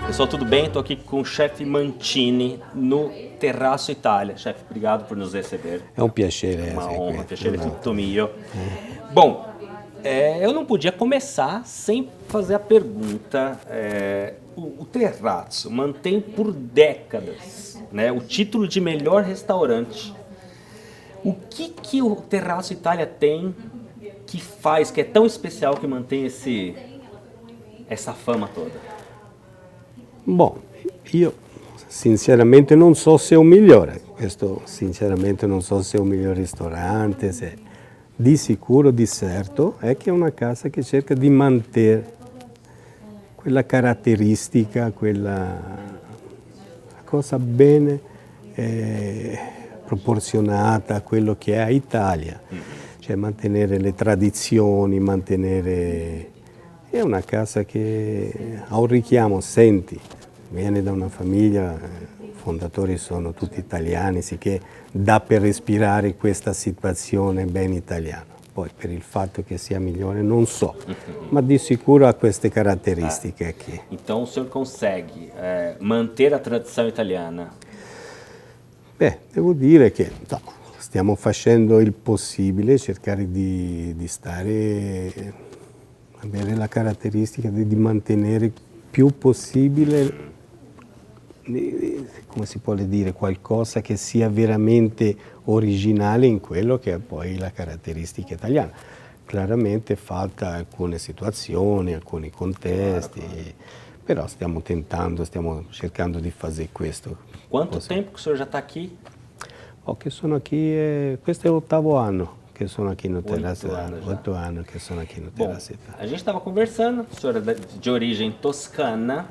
Pessoal, tudo bem? Estou aqui com o chefe Mantini no Terraço Itália. Chefe, obrigado por nos receber. É um piacere. Uma honra, piacere tutto mio. Bom, eu não podia começar sem fazer a pergunta. O Terrazzo mantém por décadas, né, o título de melhor restaurante. O que o Terraço Itália tem que faz, que é tão especial, que mantém essa fama toda? Bom, io sinceramente non so se è un migliore, questo sinceramente non so se è un migliore ristorante, se di sicuro, di certo, è che è una casa che cerca di mantenere quella caratteristica, quella cosa bene proporzionata a quello che è Italia, cioè mantenere le tradizioni, mantenere... È una casa che ha un richiamo, senti, viene da una famiglia, i fondatori sono tutti italiani, sicché dà per respirare questa situazione ben italiana. Poi per il fatto che sia migliore non so, ma di sicuro ha queste caratteristiche aqui. Então o senhor consegue manter a tradição italiana? Beh, devo dire che stiamo facendo il possibile, cercare di stare... avere la caratteristica di mantenere più possibile, come si può dire, qualcosa che sia veramente originale in quello che è poi la caratteristica italiana. Chiaramente falta alcune situazioni, alcuni contesti, però stiamo cercando di fare questo. Quanto tempo que o senhor já está aqui? Che sono qui, questo è l'8º anno. Que sono aqui no Terraço Itália, 8 anos que sono aqui no Terraço Itália. A gente estava conversando, o senhor é de origem toscana.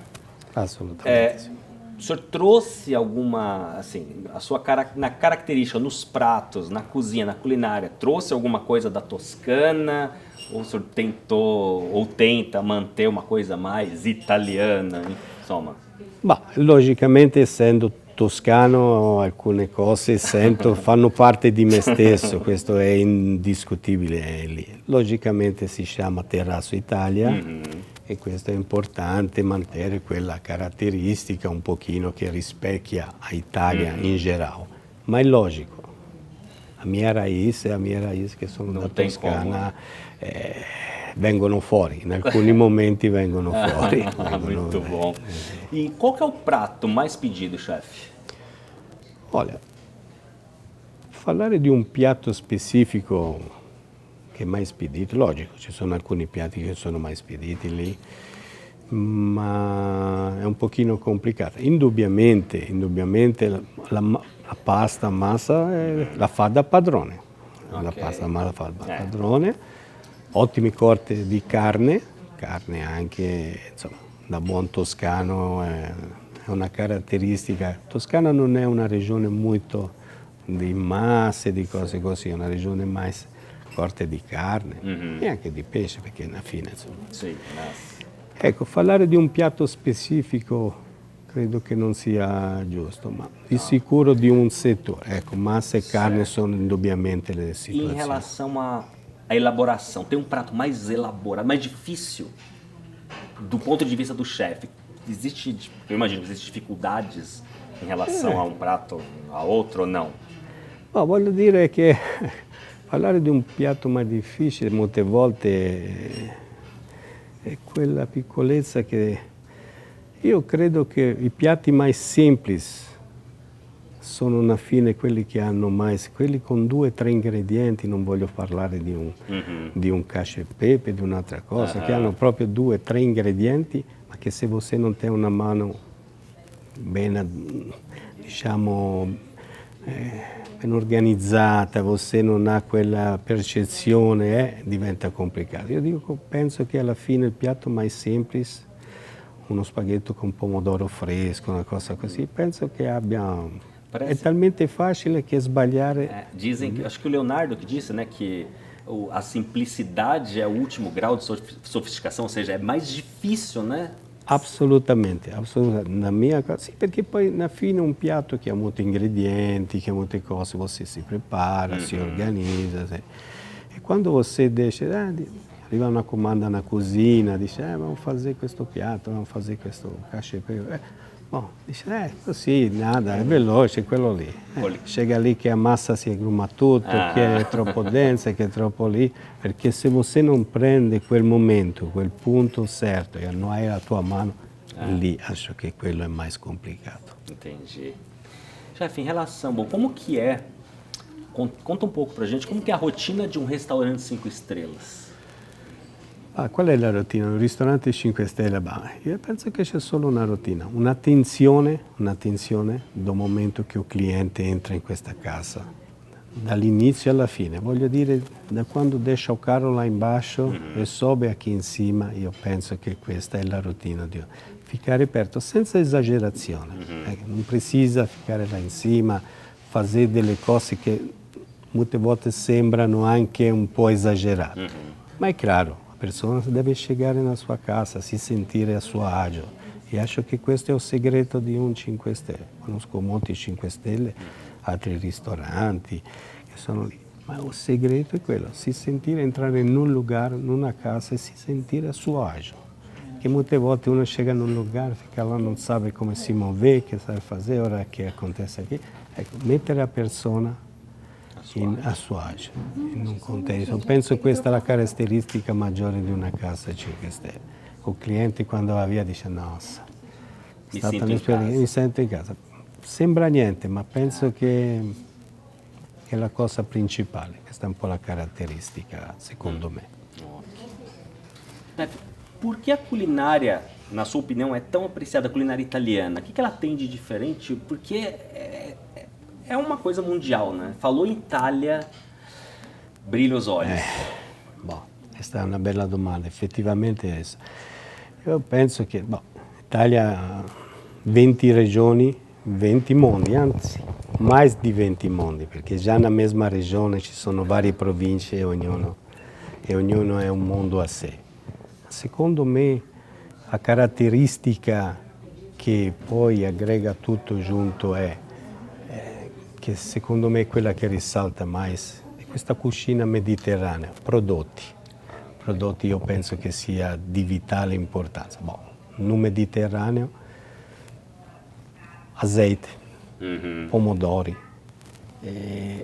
Absolutamente. O senhor trouxe alguma, assim, a sua característica nos pratos, na cozinha, na culinária, trouxe alguma coisa da Toscana? Ou o senhor tentou ou tenta manter uma coisa mais italiana, insomma? Ma logicamente, essendo toscano, alcune cose fanno parte di me stesso, questo è indiscutibile. Logicamente si chiama Terraço Italia e questo è importante, mantenere quella caratteristica un pochino che rispecchia l'Italia in generale. Ma è logico, la mia raiz che sono da Toscana, vengono fuori, in alcuni momenti vengono fuori. Muito bom. E qual que é o prato mais pedido, chefe? Olha, parlare di un piatto specifico che è mai spedito, logico, ci sono alcuni piatti che sono mai spediti lì, ma è un pochino complicato. Indubbiamente la pasta massa la fa da padrone, la pasta massa la fa da padrone, ottimi corti di carne anche, insomma, da buon toscano è una caratteristica. Toscana non è una regione molto di masse, di cose così, è una regione mais forte di carne e anche di pesce, perché alla fine insomma. Sì, Ecco, parlare di un piatto specifico credo che non sia giusto, ma di sicuro di un settore. Ecco, massa e carne sono indubbiamente le Em situazioni. relação à elaboração, tem um prato mais elaborado, mais difícil do ponto de vista do chefe? Eu imagino que existem dificuldades em relação a um prato a outro ou não? Ma voglio dire che parlare di un piatto mai difficile molte volte è quella piccolezza che io credo che i piatti mai semplici sono alla fine quelli che hanno mais, quelli con 2 o 3 ingredienti, non voglio parlare di un cacio e pepe, di un'altra cosa, che hanno proprio 2 o 3 ingredienti, ma che se você non tem una mano ben, diciamo, ben organizzata, você non ha quella percezione, diventa complicato. Io penso che alla fine il piatto mai semplice, uno spaghetto con pomodoro fresco, una cosa così, penso che abbia... Parece- È talmente facile che sbagliare... Dizem que, acho que o Leonardo que disse, né, que a simplicidade é o último grau de sofisticação, ou seja, é mais difícil, né? Assolutamente, assolutamente. La mia cosa, sì, perché poi alla fine un piatto che ha molti ingredienti, che ha molte cose, você si prepara, si organizza. E quando você deixa, arriva una comanda na cucina, dice, vamos fazer questo piatto, vamos fazer questo cacio e pepe. Bom, dice, così, nada, è veloce, quello lì. Chega lì che a massa si aggruma tutto, che è troppo densa, che è troppo lì, perché se você non prende quel momento, quel punto certo e non hai la tua mano, lì acho che quello è mais complicato. Entendi. Chefe, em relação, bom, como que é, conta um pouco pra gente, como que é a rotina de um restaurante 5 estrelas? Qual è la routine? Un ristorante 5 stelle? Io penso che c'è solo una routine, un'attenzione dal momento che il cliente entra in questa casa, dall'inizio alla fine. Voglio dire, da quando deixa il carro là in basso e sobe qui in cima, io penso che questa è la routine di ficcare aperto, senza esagerazione. Non precisa ficcare là in cima, fare delle cose che molte volte sembrano anche un po' esagerate. Ma è chiaro, la persona deve chegare na sua casa, si sentire a suo agio. E acho che questo è il segreto di un 5 Stelle. Conosco molti 5 Stelle, altri ristoranti che sono lì. Ma il segreto è quello, si sentire entrare in un lugar, in una casa e si sentire a suo agio. Che molte volte uno chega in un lugar, fica là, non sa come si muove, che sa fare, ora che acontece qui. Ecco, mettere la persona a suo agio, in un contesto. Penso questa è la caratteristica maggiore di una casa 5 Stelle. Il cliente quando va via dice no, mi sento in casa. Sembra niente, ma penso che è la cosa principale, questa è un po' la caratteristica secondo me. Por que a culinária, na sua opinião, é tão apreciada, a culinária italiana? O que ela tem de diferente? Porque é uma coisa mundial, né? Falou Itália, brilha os olhos. Questa è una bella domanda, effettivamente è essa. Io penso che l'Italia ha 20 regioni, 20 mondi, anzi, mais di 20 mondi, perché già nella mesma regione ci sono varie province e ognuno è un mondo a sé. Secondo me la caratteristica che poi aggrega tutto giunto è che secondo me è quella che risalta mais, è questa cucina mediterranea, prodotti io penso che sia di vitale importanza. No Mediterraneo, azeite, pomodori,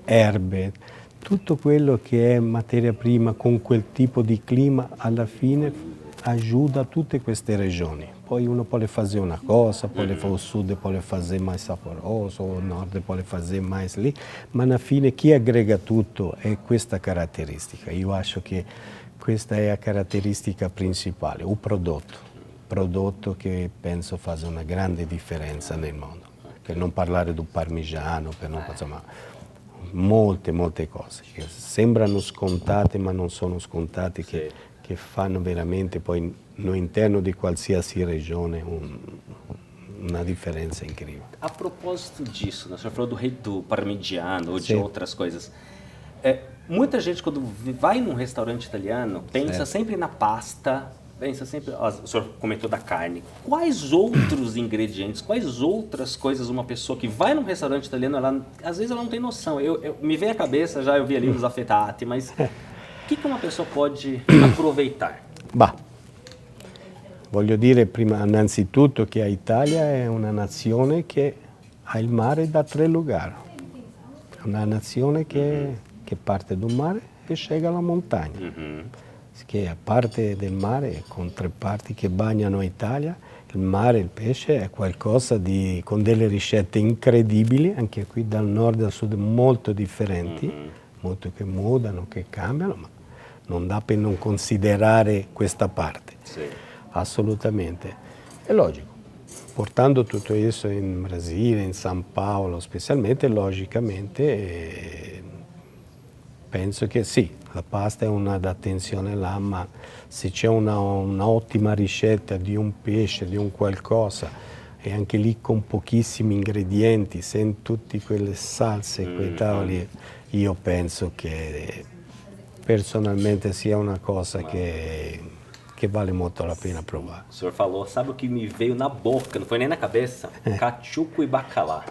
erbe, tutto quello che è materia prima con quel tipo di clima alla fine aiuta tutte queste regioni. Poi uno può fare una cosa, poi il sud può fare mais saporoso, il nord può fare mais lì, ma alla fine chi aggrega tutto è questa caratteristica. Io acho che questa è la caratteristica principale, il prodotto che penso fa una grande differenza nel mondo. Per non parlare del parmigiano, insomma, molte cose che sembrano scontate ma non sono scontate, che fanno veramente poi all'interno di qualsiasi regione uma diferença incrível. A propósito disso, né? O senhor falou do parmigiano ou de Sim. outras coisas. Muita gente, quando vai num restaurante italiano, pensa sempre na pasta, pensa sempre... O senhor comentou da carne. Quais outros ingredientes, quais outras coisas uma pessoa que vai num restaurante italiano, às vezes ela não tem noção. Me vem à cabeça, já eu vi ali os affettati, mas o que uma pessoa pode aproveitar? Bah, voglio dire prima, innanzitutto che l'Italia è una nazione che ha il mare da 3 lugar. È una nazione che parte dal mare e scende alla montagna. Che a parte del mare, con 3 parti che bagnano l'Italia, il mare, il pesce è qualcosa con delle ricette incredibili, anche qui dal nord al sud molto differenti, molto che mutano, che cambiano, ma non dà per non considerare questa parte. Sì. Assolutamente. È logico. Portando tutto questo in Brasile, in San Paolo specialmente, logicamente penso che sì, la pasta è un'attenzione là, ma se c'è un'ottima ricetta di un pesce, di un qualcosa, e anche lì con pochissimi ingredienti, senza tutte quelle salse, quei tavoli, io penso che personalmente sia una cosa che vale molto la pena provare. O senhor falou, sabe o que me veio na boca, não foi nem na cabeça? Caciuco e bacalà.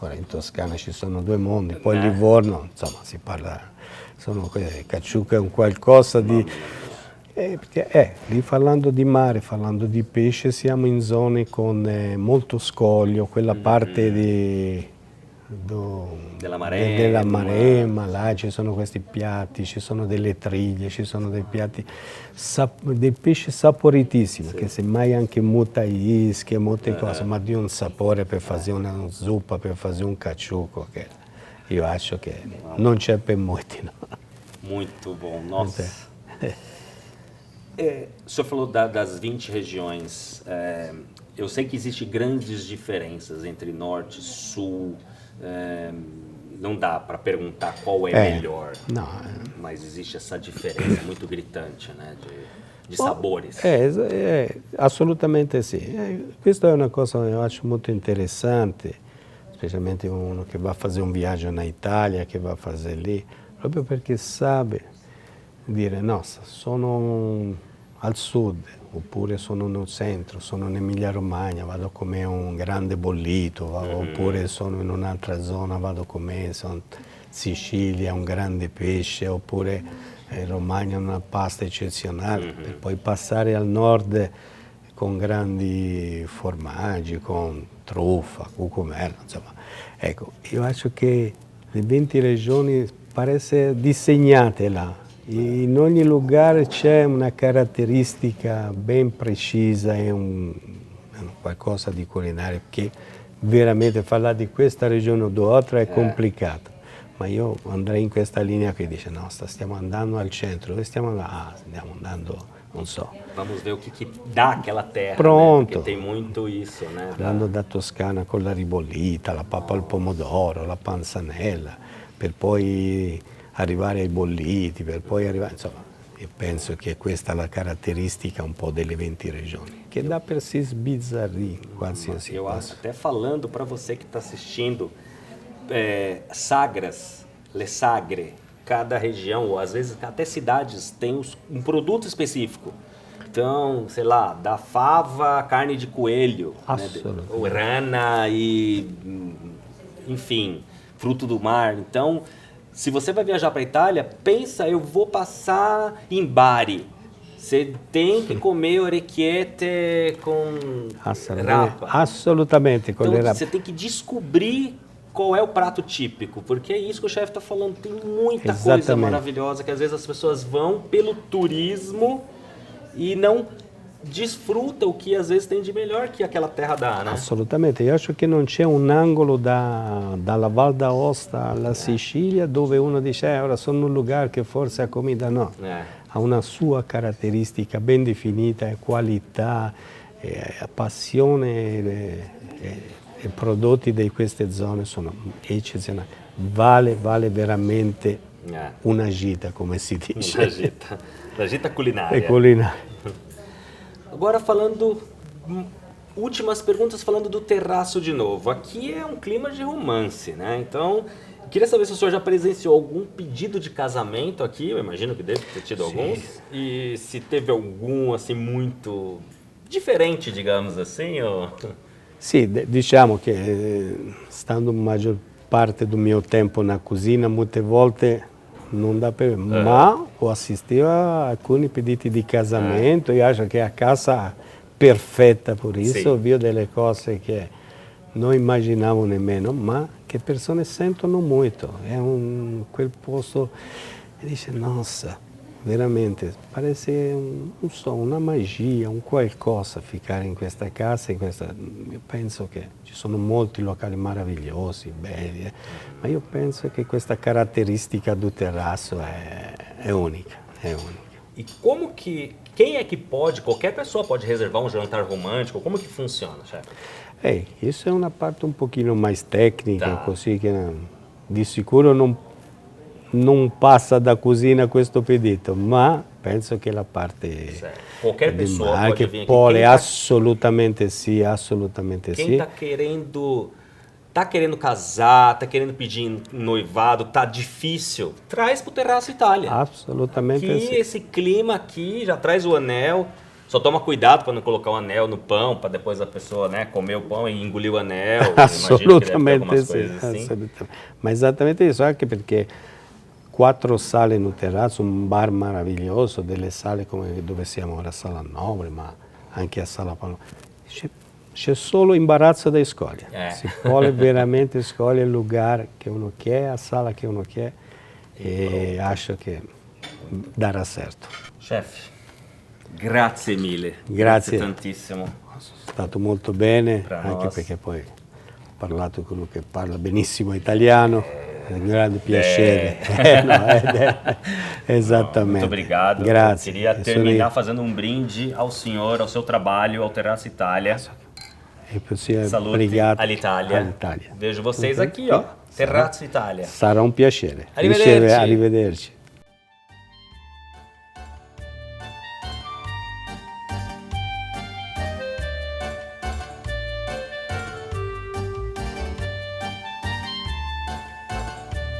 Ora in Toscana ci sono 2 mondi, poi Livorno, insomma, si parla, caciuca è un qualcosa di... perché lì parlando di mare, parlando di pesce, siamo in zone con molto scoglio, quella parte della Maremma, là ci sono questi piatti, ci sono delle triglie, ci sono dei piatti, dei pesci saporitissimi, che semmai anche muta ische, molte cose, ma di un sapore per fare una zuppa, per fare un caciuco, che io acho che non c'è per molti, no? Muito bom, nossa. O senhor falou das 20 regiões. Eu sei que existem grandes diferenças entre norte e sul. Não dá para perguntar qual é melhor, mas existe essa diferença muito gritante, né, de sabores. Assolutamente sì. Questa è una cosa che io acho molto interessante, specialmente uno che va a fare un viaggio in Italia, che va a fare lì, proprio perché sa dire no, sono al sud, oppure sono nel centro, sono in Emilia Romagna, vado a comere un grande bollito, oppure sono in un'altra zona, vado a comere, sono in Sicilia, un grande pesce, oppure in Romagna una pasta eccezionale, per poi passare al nord con grandi formaggi, con truffa, cucumella, insomma. Ecco, io penso che le 20 regioni parece disegnate là. In ogni lugar c'è una caratteristica ben precisa e qualcosa di culinario che veramente parlare di questa regione o dell'altra è complicato. Ma io andrei in questa linea che dice no, stiamo andando al centro, dove stiamo andando? Stiamo andando, non so. Vamos ver o que dá aquela terra, Pronto. Né? Porque tem muito isso, né? Andando da Toscana con la ribollita, la pappa al pomodoro, la panzanella, per poi arrivare ai bolliti, per poi arrivare, insomma, io penso che questa è la caratteristica un po' delle 20 regioni, che dà per si sbizzarrir qualsiasi Eu cosa. até falando para você que está assistindo, sagras, le sagre, cada região, ou às vezes até cidades, tem um produto específico. Então, sei lá, da fava, carne de coelho, né? Ou rana e, enfim, fruto do mar. Então, se você vai viajar para a Itália, pensa, eu vou passar em Bari. Você tem que comer orecchiette com rapa. Assolutamente, con le Então, rapa. você tem que descobrir qual é o prato típico, porque é isso que o chefe está falando. Tem muita coisa Exatamente. maravilhosa que às vezes as pessoas vão pelo turismo e não desfrutam o que às vezes tem de melhor que aquela terra dà, né? Assolutamente, io acho che non c'è un angolo dalla Val d'Aosta alla Sicilia dove uno dice ora sono in un lugar che forse ha comida, no. Ha una sua caratteristica ben definita, qualità, passione e prodotti di queste zone sono eccezionali. Vale veramente una gita, come si dice. Una gita culinária. É culinária. Agora falando últimas perguntas falando do terraço de novo. Aqui é um clima de romance, né? Então, queria saber se o senhor já presenciou algum pedido de casamento aqui. Eu imagino que deve ter tido alguns. E se teve algum, assim, muito diferente, digamos assim, ou... Sì, diciamo che stando maggior parte do mio tempo na cucina, molte volte non dà per... Ma ho assistito a alcuni pedidos di casamento e acho che a casa perfetta per isso, vi delle cose che non immaginavo nemmeno, ma che persone sentono molto. È quel posto e dice, nossa, veramente, parece non so, una magia, un qualcosa ficcare in questa casa. Io penso che ci sono molti locali meravigliosi, belli, ma io penso che questa caratteristica do terraço è unica, è unica. E como que, quem é que pode, qualquer pessoa pode reservar um jantar romântico? Como que funciona, chefe? Isso è una parte un pochino mais tecnica, così che di sicuro non passa da cucina questo pedido, ma penso che la parte qualquer pessoa pode vir aqui. Pode, assolutamente sim, assolutamente sim. Quem tá querendo casar, tá querendo pedir noivado, tá difícil, traz pro Terraço Itália. Absolutamente sim. sim. Esse clima aqui, já traz o anel. Só toma cuidado para não colocar o anel no pão, para depois a pessoa, né, comer o pão e engolir o anel. Assolutamente sim. Assolutamente. Ma esattamente isso, anche perché 4 sale no terrazzo, un bar meraviglioso, delle sale come dove siamo ora, Sala Nobre, ma anche a Sala Paolo. C'è solo imbarazzo da escolha. Si vuole veramente escolher il lugar che uno quer, a sala che uno quer, e acho che darà certo. Chef, grazie mille. Grazie tantissimo. È stato molto bene, anche perché poi ho parlato con uno che parla benissimo italiano. È un grande piacere. Exatamente. Muito obrigado. Grazie. Eu queria terminar fazendo um brinde ao senhor, ao seu trabalho, ao Terraço Itália. Salute all'Italia. Vejo vocês aqui, ó. Terraço Itália. Sarà un piacere. Arrivederci. Arrivederci.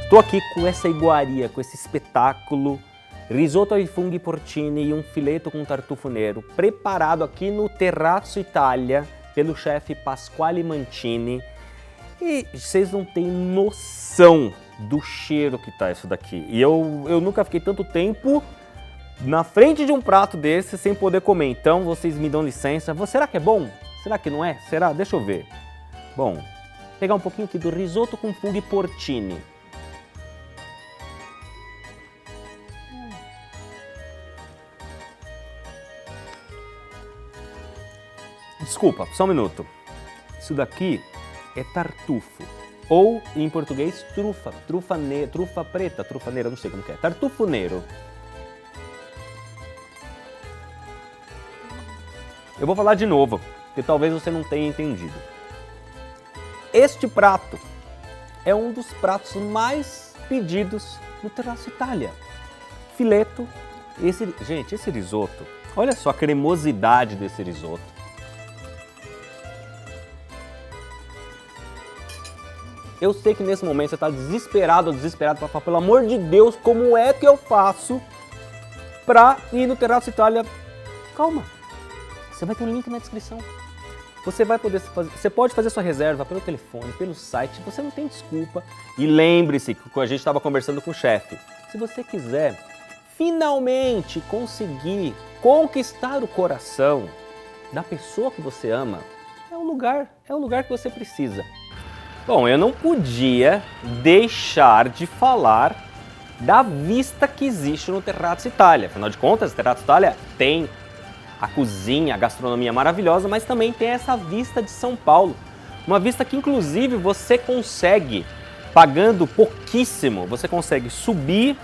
Estou aqui com essa iguaria, com esse espetáculo, risoto ai funghi porcini e um fileto com tartufo nero, preparado aqui no Terraço Itália pelo chefe Pasquale Mancini. E vocês não têm noção do cheiro que tá isso daqui. E eu nunca fiquei tanto tempo na frente de um prato desse sem poder comer. Então vocês me dão licença. Será que é bom? Será que não é? Será? Deixa eu ver. Bom, pegar um pouquinho aqui do risoto com funghi porcini. Desculpa, só um minuto. Isso daqui é tartufo. Ou, em português, trufa. Trufa preta, trufa negra, não sei como que é. Tartufo nero. Eu vou falar de novo, porque talvez você não tenha entendido. Este prato é um dos pratos mais pedidos no Terraço Itália. Fileto. Gente, esse risoto, olha só a cremosidade desse risoto. Eu sei que nesse momento você está desesperado ou desesperado para falar, pelo amor de Deus, como é que eu faço para ir no Terraço Itália? Calma, você vai ter um link na descrição. Você pode fazer sua reserva pelo telefone, pelo site, você não tem desculpa. E lembre-se que a gente estava conversando com o chefe. Se você quiser finalmente conseguir conquistar o coração da pessoa que você ama, é o lugar que você precisa. Bom, eu não podia deixar de falar da vista que existe no Terraço Itália. Afinal de contas, o Terraço Itália tem a cozinha, a gastronomia maravilhosa, mas também tem essa vista de São Paulo. Uma vista que, inclusive, você consegue, pagando pouquíssimo, você consegue subir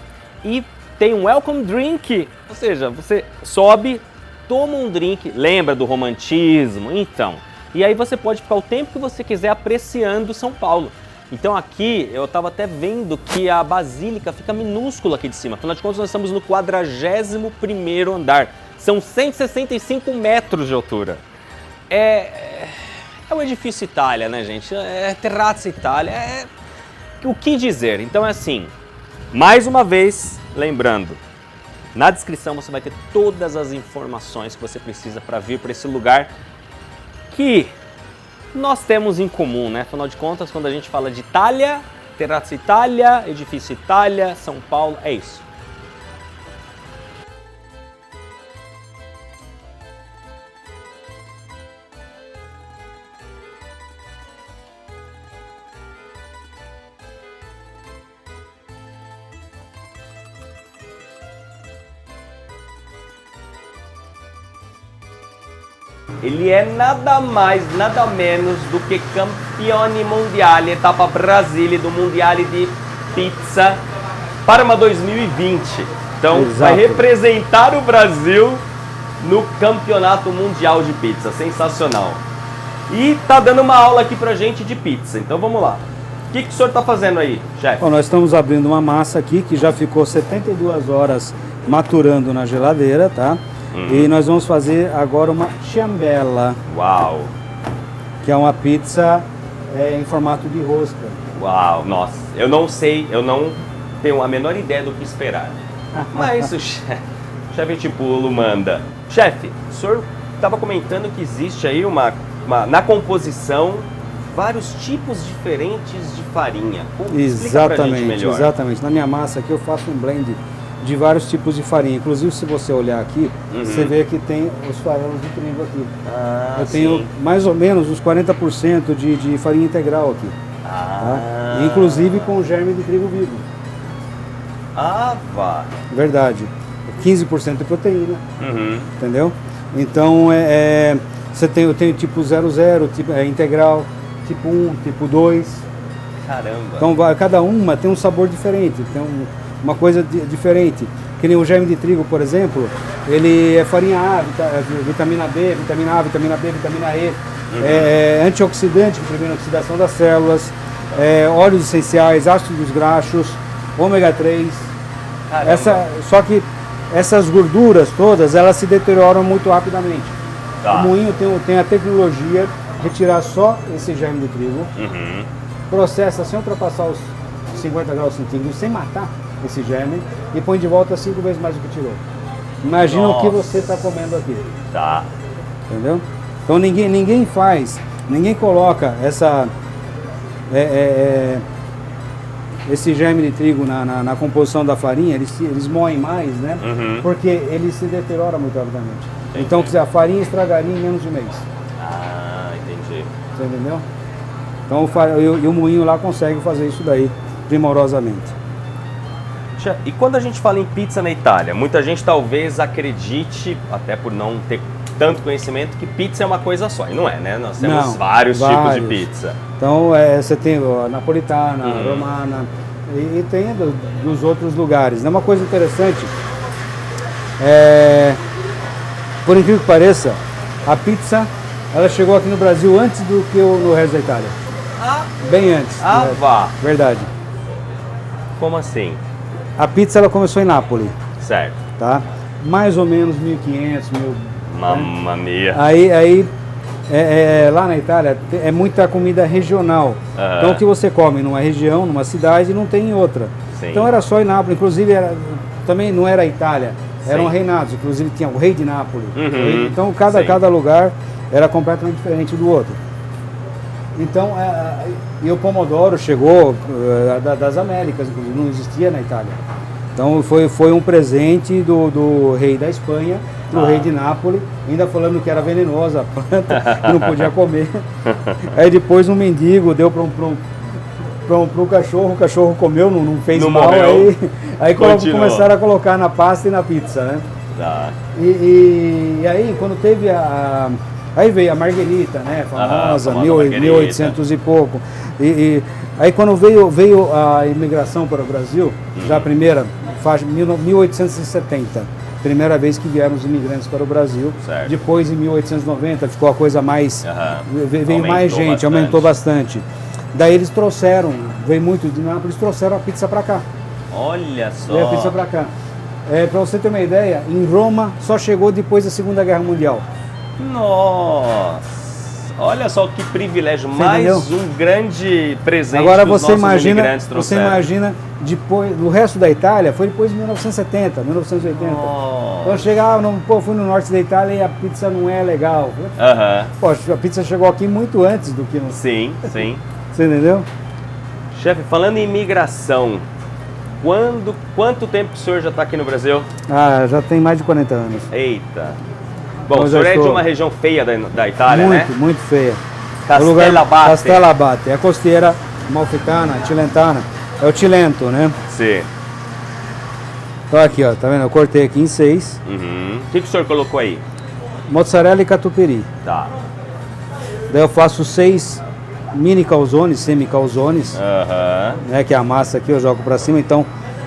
e tem um welcome drink. Ou seja, você sobe, toma um drink, lembra do romantismo? Então... E aí você pode ficar o tempo que você quiser apreciando São Paulo. Então aqui, eu estava até vendo que a Basílica fica minúscula aqui de cima. Afinal de contas, nós estamos no 41º andar. São 165 metros de altura. é o Edifício Itália, né, gente? É Terrazza Itália, o que dizer? Então é assim, mais uma vez, lembrando, na descrição você vai ter todas as informações que você precisa para vir para esse lugar que nós temos em comum, né? Afinal de contas, quando a gente fala de Itália, Terrazza Itália, Edifício Itália, São Paulo, é isso. Ele é nada mais, nada menos do que campione mondiale, etapa Brasile do Mondiale de Pizza Parma 2020. Então, Exato. vai representar o Brasil no Campeonato Mundial de Pizza. Sensacional. E tá dando uma aula aqui pra gente de pizza. Então, vamos lá. O que o senhor tá fazendo aí, chefe? Bom, nós estamos abrindo uma massa aqui que já ficou 72 horas maturando na geladeira, tá? E nós vamos fazer agora uma ciambella, Uau! que é uma pizza em formato de rosca. Uau, nossa, eu não sei, eu não tenho a menor ideia do que esperar. Mas o chefe Tipulo manda. Chefe, o senhor estava comentando que existe aí na composição vários tipos diferentes de farinha. Explica pra gente melhor. Exatamente. Na minha massa aqui eu faço um blend de vários tipos de farinha. Inclusive, se você olhar aqui, você vê que tem os farelos de trigo aqui. Eu tenho mais ou menos uns 40% de farinha integral aqui. Tá? Inclusive com germe de trigo vivo. Vá. Verdade. 15% de proteína. Entendeu? Então, eu tenho tipo 00, tipo, integral, tipo 1, tipo 2. Caramba. Então, cada uma tem um sabor diferente. Tem uma coisa diferente. Que nem o germe de trigo, por exemplo, ele é farinha A, vitamina B, vitamina A, vitamina B, vitamina E, é antioxidante que previne a oxidação das células, óleos essenciais, ácidos graxos, ômega 3. Só que essas gorduras todas, elas se deterioram muito rapidamente. Tá. O moinho tem a tecnologia de retirar só esse germe de trigo, processa sem ultrapassar os 50 graus centígrados, sem matar esse germe, e põe de volta 5 vezes mais do que tirou. Imagina o que você está comendo aqui. Tá. Entendeu? Então ninguém coloca esse germe de trigo na composição da farinha, eles moem mais, né? Porque ele se deteriora muito rapidamente. Entendi. Então, quer dizer, a farinha estragaria em menos de um mês. Entendi. Você entendeu? Então, o moinho lá consegue fazer isso daí primorosamente. E quando a gente fala em pizza na Itália, muita gente talvez acredite, até por não ter tanto conhecimento, que pizza é uma coisa só. E não é, né? Nós temos vários tipos de pizza. Então, você tem a napolitana, a romana, e tem dos outros lugares. Uma coisa interessante, por incrível que pareça, a pizza ela chegou aqui no Brasil antes do que no resto da Itália. Bem antes. Vá. Verdade. Como assim? A pizza ela começou em Nápoles. Certo. Tá? Mais ou menos 1500, 1000. Mamma mia. Aí lá na Itália é muita comida regional. Então o que você come numa região, numa cidade, não tem em outra. Sim. Então era só em Nápoles. Inclusive também não era a Itália, eram reinados. Inclusive tinha o rei de Nápoles. Então cada lugar era completamente diferente do outro. Então, e o pomodoro chegou das Américas, inclusive, não existia na Itália. Então foi um presente do rei da Espanha pro rei de Nápoles, ainda falando que era venenosa a planta, que não podia comer. Aí depois um mendigo deu para um cachorro, o cachorro comeu, não fez mal, aí começaram a colocar na pasta e na pizza, né? Tá. E aí quando teve aí veio a Margherita, né, famosa, 1800 e pouco. E aí quando veio a imigração para o Brasil, já a primeira, 1870, primeira vez que vieram os imigrantes para o Brasil. Certo. Depois em 1890 ficou a coisa mais, veio mais gente, bastante. aumentou bastante. Daí eles veio muito de Nápoles, trouxeram a pizza para cá. Olha só. Veio a pizza para cá. Para você ter uma ideia, em Roma só chegou depois da Segunda Guerra Mundial. Nossa! olha só que privilégio, Você mais entendeu? um grande presente Agora que os você nossos imagina, imigrantes você trouxeram. imagina depois, o resto da Itália foi depois de 1970, 1980. Nossa. Então chegava, fui no norte da Itália e a pizza não é legal. Aham. Poxa, a pizza chegou aqui muito antes do que no... Sim, sim. Você entendeu? Chefe, falando em imigração, quanto tempo que o senhor já está aqui no Brasil? Ah, já tem mais de 40 anos. Eita. Bom, Eu o já senhor é de estou- uma região feia da Itália, Muito, né? muito feia. Castellabate. Castellabate. É a costeira amalfitana, cilentana. É o Cilento, né? Sim. Então aqui, ó, tá vendo? Eu cortei aqui em 6. Uhum. O que o senhor colocou aí? Mozzarella e catupiry. Tá. Daí eu faço 6 mini calzones, semi-calzones, Aham. né? Que é a massa aqui, eu jogo pra cima. Então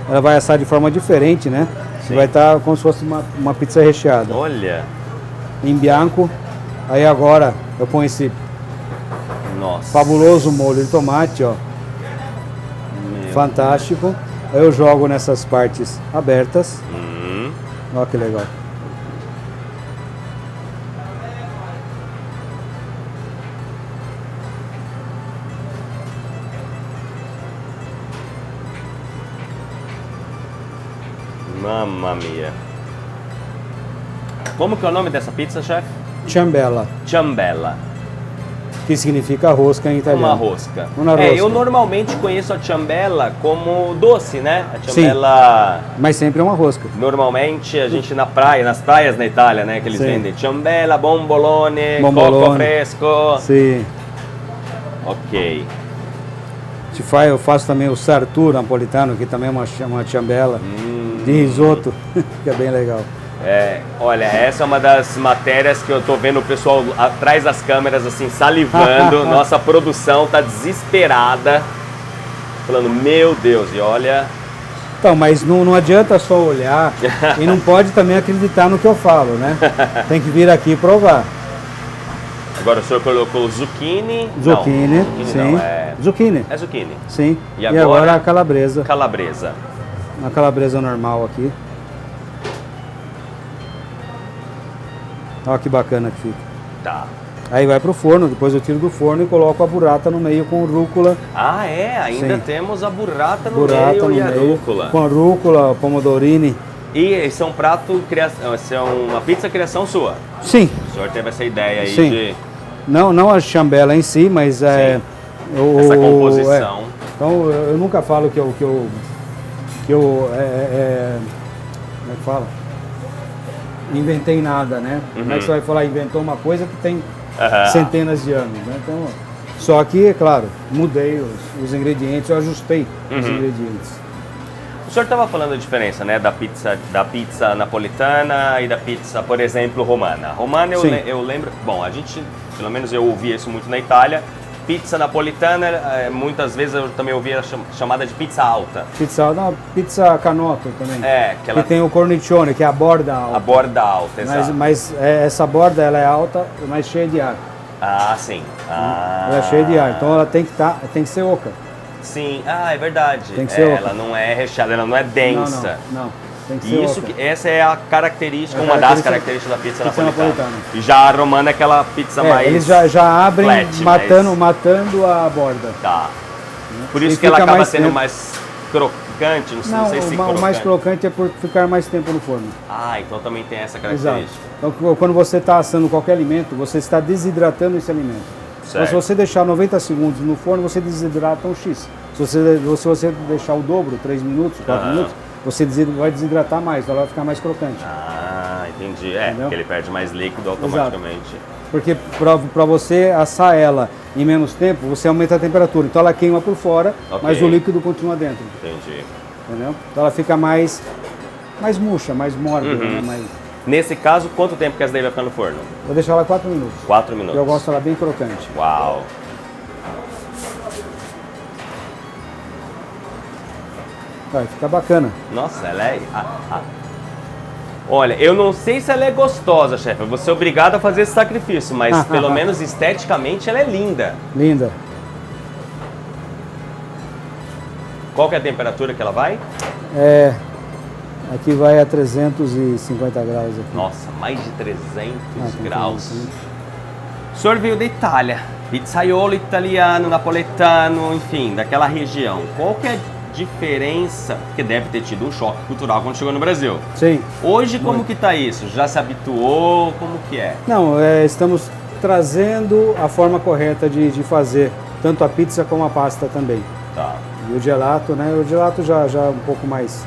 ela vai assar de forma diferente, né? Sim. Vai estar como se fosse uma pizza recheada. Olha. Em bianco. Aí agora eu ponho esse Nossa. fabuloso molho de tomate, ó. Meu. Fantástico. Aí eu jogo nessas partes abertas. Olha que legal. Mamma mia. Como que é o nome dessa pizza, chefe? Ciambella, Ciambella. que significa rosca em italiano. Uma rosca. Uma rosca. Eu normalmente conheço a ciambella como doce, né? A ciambella, Mas sempre é uma rosca. normalmente a gente nas praias na Itália, né? Que eles Sim. vendem ciambella, bombolone, Bombolone. coco fresco. Sim. Ok. Eu faço também o sartu napolitano, que também é uma ciambella de risoto, que é bem legal. Olha, essa é uma das matérias que eu tô vendo o pessoal atrás das câmeras assim salivando. Nossa produção tá desesperada, falando, meu Deus, e olha. Então, mas não adianta só olhar e não pode também acreditar no que eu falo, né? Tem que vir aqui e provar. Agora o senhor colocou zucchini. Zucchini, Não, zucchini sim. não, é Zucchini, zucchini. sim. E E agora? agora a calabresa. Calabresa. Uma calabresa normal aqui. Olha que bacana que fica. Tá. Aí vai pro forno, depois eu tiro do forno e coloco a burrata no meio com rúcula. Ah, ainda Sim. temos a burrata no Burrata meio no e a meio. rúcula. Com a rúcula, pomodorini. E esse é um prato, esse é uma pizza criação sua. Sim, O senhor teve essa ideia aí Sim. de não a ciambella em si, mas essa composição. Então eu nunca falo que eu como é que fala? Inventei nada, né? Como é que você vai falar inventou uma coisa que tem Aham. centenas de anos, né? Então, só que, é claro, mudei os ingredientes, eu ajustei os ingredientes. O senhor estava falando a diferença, né, da pizza napolitana e da pizza, por exemplo, romana. Romana Sim. eu lembro, bom, a gente, pelo menos eu ouvia isso muito na Itália. Pizza napolitana, muitas vezes eu também ouvia chamada de pizza alta. Pizza canotto também. Que ela Que tem o cornicione, que é a borda alta. a borda alta, exato. Mas essa borda ela é alta, mas cheia de ar. Ah, sim. Ah. Ela é cheia de ar, então ela tem que ser oca. Sim, é verdade. Tem que ser oca. Ela não é recheada, ela não é densa. Não. Tem que ser E isso, oca. essa é a característica, É a uma das característica características da pizza pizza napolitana. napolitana. E já a romana é aquela pizza mais Eles já abrem flat, matando a borda. Tá. Por isso E que ela fica acaba mais sendo tempo. mais crocante, não sei se o mais crocante é por ficar mais tempo no forno. Ah, então também tem essa Exato. característica. Então, quando você está assando qualquer alimento, você está desidratando esse alimento. Então, Certo. se você deixar 90 segundos no forno, você desidrata um X. Se você deixar o dobro, 3 minutos, 4 minutos, você vai desidratar mais, então ela vai ficar mais crocante. Ah, entendi. Entendeu? Porque ele perde mais líquido automaticamente. Porque para você assar ela em menos tempo, você aumenta a temperatura. Então ela queima por fora, Ok. mas o líquido continua dentro. Entendi. Entendeu? Então ela fica mais murcha, mais mórbida. Uhum. Né? Nesse caso, quanto tempo que essa daí vai ficar no forno? Vou deixar ela 4 minutos. 4 minutos. Eu gosto dela bem crocante. Uau. Vai ficar bacana. Nossa, ela é... Olha, eu não sei se ela é gostosa, chefe. Eu vou ser obrigado a fazer esse sacrifício, mas pelo menos esteticamente ela é linda. Linda. Qual que é a temperatura que ela vai? Aqui vai a 350 graus. Aqui. Nossa, mais de 300 tem graus. que ver, O senhor veio da Itália, pizzaiolo italiano, napoletano, enfim, daquela região. Qual que é a diferença? Porque deve ter tido um choque cultural quando chegou no Brasil. Sim. Hoje, como que tá isso? Já se habituou? Como que é? Não, estamos trazendo a forma correta de fazer, tanto a pizza como a pasta também. Tá. E o gelato, né? O gelato já um pouco mais,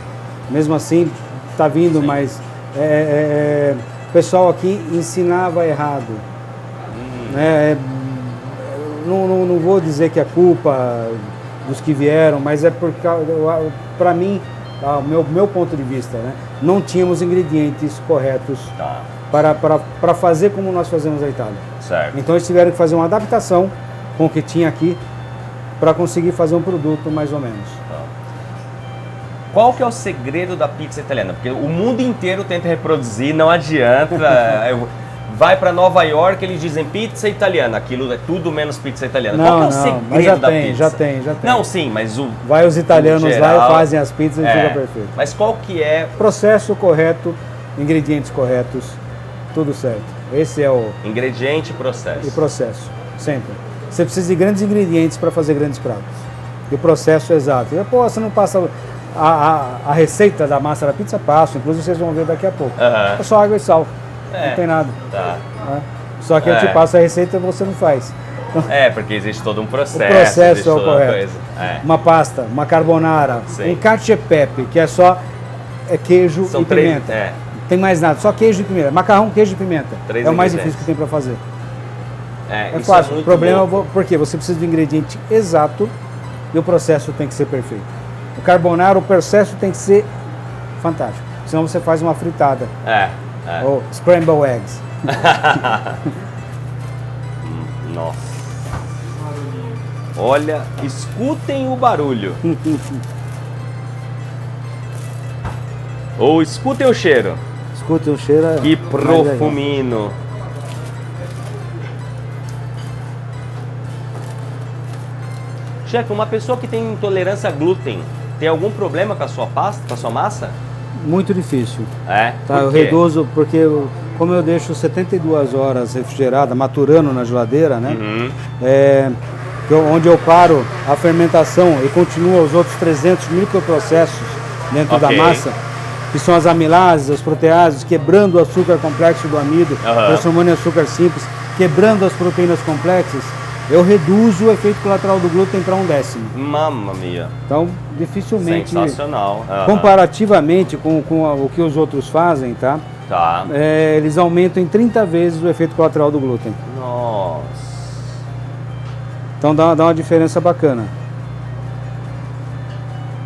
mesmo assim, tá vindo, mas o pessoal aqui ensinava errado. Não vou dizer que é culpa dos que vieram, mas é porque, para mim, meu ponto de vista, né? Não tínhamos ingredientes corretos Tá. para fazer como nós fazemos na Itália. Certo. Então eles tiveram que fazer uma adaptação com o que tinha aqui para conseguir fazer um produto mais ou menos. Qual que é o segredo da pizza italiana? Porque o mundo inteiro tenta reproduzir, não adianta. Vai para Nova York, eles dizem pizza italiana. Aquilo é tudo menos pizza italiana. Qual que é o segredo mas já da tem, pizza? já tem. Não, sim, mas o... Vai os italianos geral, lá e fazem as pizzas e fica perfeito. Mas qual que é... Processo correto, ingredientes corretos, tudo certo. Esse é o Ingrediente e processo. processo, sempre. Você precisa de grandes ingredientes para fazer grandes pratos. E o processo é exato. E, pô, você não passa a receita da massa da pizza, passo, inclusive vocês vão ver daqui a pouco. É só água e sal, não tem nada. Tá. Né? Só que eu te passo a receita e você não faz. Porque existe todo um processo. O processo existe é o toda uma correto. coisa. Uma pasta, uma carbonara, Sim. um cacio e pepe, que é só queijo São e três, pimenta. Não tem mais nada, só queijo e pimenta. Macarrão, queijo e pimenta. Três é o mais ingredientes. difícil que tem para fazer. É isso fácil. muito O problema bom. é porque você precisa do ingrediente exato e o processo tem que ser perfeito. O carbonara, o processo tem que ser fantástico. Senão você faz uma fritada. Ou scrambled eggs. Nossa. Olha, escutem o barulho. Ou escutem o cheiro. Escuta o cheiro. Que mais legal. profumino. Chefe, uma pessoa que tem intolerância a glúten, tem algum problema com a sua pasta, com a sua massa? Muito difícil. Por Eu quê? reduzo, porque como eu deixo 72 horas refrigerada, maturando na geladeira, né? Onde eu paro a fermentação e continuo os outros 300 microprocessos dentro da massa, que são as amilases, as proteases, quebrando o açúcar complexo do amido, transformando em açúcar simples, quebrando as proteínas complexas, eu reduzo o efeito colateral do glúten para 1/10. Mamma mia. Então, dificilmente, Sensacional. comparativamente com o que os outros fazem, tá? Eles aumentam em 30 vezes o efeito colateral do glúten. Nossa. Então dá uma diferença bacana.